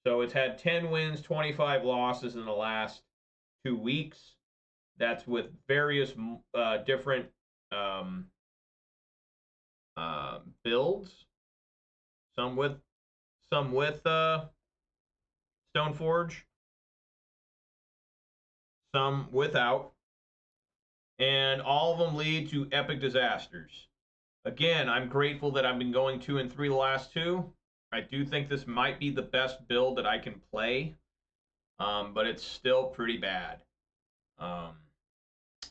So it's had 10 wins, 25 losses in the last 2 weeks. That's with various different builds. Some with Stoneforge, some without, and all of them lead to epic disasters. Again, I'm grateful that I've been going 2 and 3 the last 2. I do think this might be the best build that I can play, but it's still pretty bad.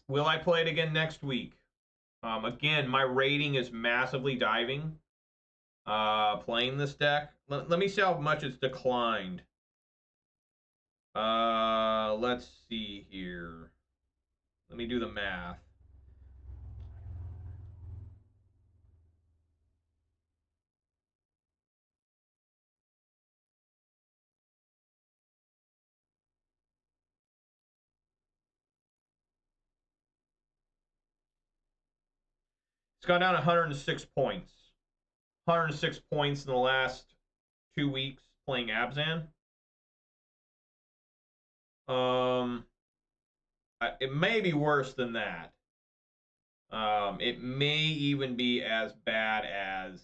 Will I play it again next week? Again, my rating is massively diving playing this deck. Let me see how much it's declined. Let's see here. Let me do the math. It's gone down 106 points. 106 points in the last 2 weeks playing Abzan. It may be worse than that. It may even be as bad as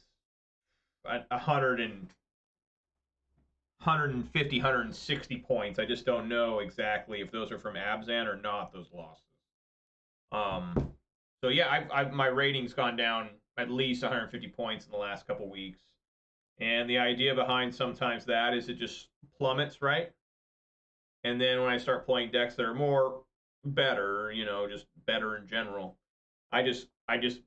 150, 160 points. I just don't know exactly if those are from Abzan or not, those losses. So yeah, my rating's gone down at least 150 points in the last couple weeks. And the idea behind sometimes that is it just plummets, right? And then when I start playing decks that are more better, you know, just better in general, I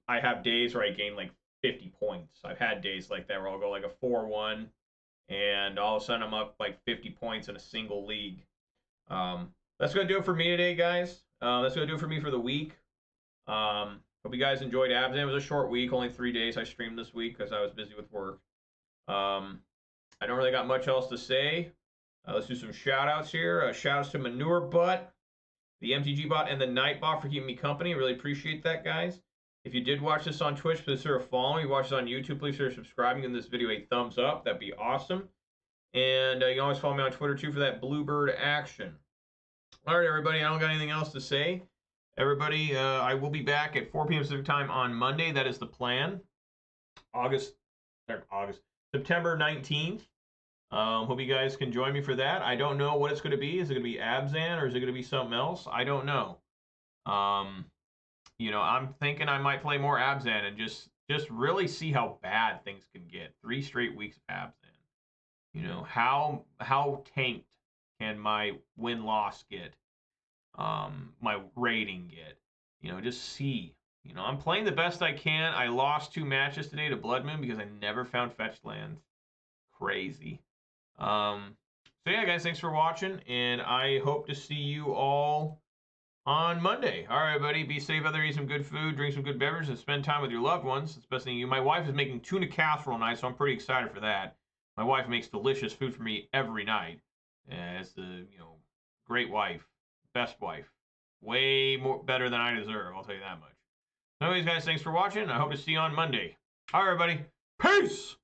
have days where I gain like 50 points. I've had days like that where I'll go like a 4-1 and all of a sudden I'm up like 50 points in a single league. That's going to do it for me today, guys. That's going to do it for me for the week. Hope you guys enjoyed Abzan. It was a short week, only 3 days I streamed this week because I was busy with work. I don't really got much else to say. Let's do some shout outs here. Shout outs to Manure Butt, the MTG bot, and the Night bot for keeping me company. Really appreciate that, guys. If you did watch this on Twitch, please consider following. If you watch this on YouTube, please consider subscribing. Give this video a thumbs up. That'd be awesome. And you can always follow me on Twitter, too, for that Bluebird action. All right, everybody. I don't got anything else to say. Everybody, I will be back at 4 p.m. Pacific time on Monday. That is the plan. September 19th. Hope you guys can join me for that. I don't know what it's going to be. Is it going to be Abzan or is it going to be something else? I don't know. You know, I'm thinking I might play more Abzan and just really see how bad things can get. 3 straight weeks of Abzan. You know, how tanked can my win-loss get? My rating get? You know, just see. You know, I'm playing the best I can. I lost 2 matches today to Blood Moon because I never found fetched lands. Crazy. So yeah, guys, thanks for watching, and I hope to see you all on Monday. All right, buddy, be safe out there, eat some good food, drink some good beverages, and spend time with your loved ones. It's the best thing you. My wife is making tuna casserole tonight, so I'm pretty excited for that. My wife makes delicious food for me every night. It's the, great wife, best wife, way more better than I deserve. I'll tell you that much. So anyways, guys, thanks for watching. I hope to see you on Monday. All right, everybody, peace.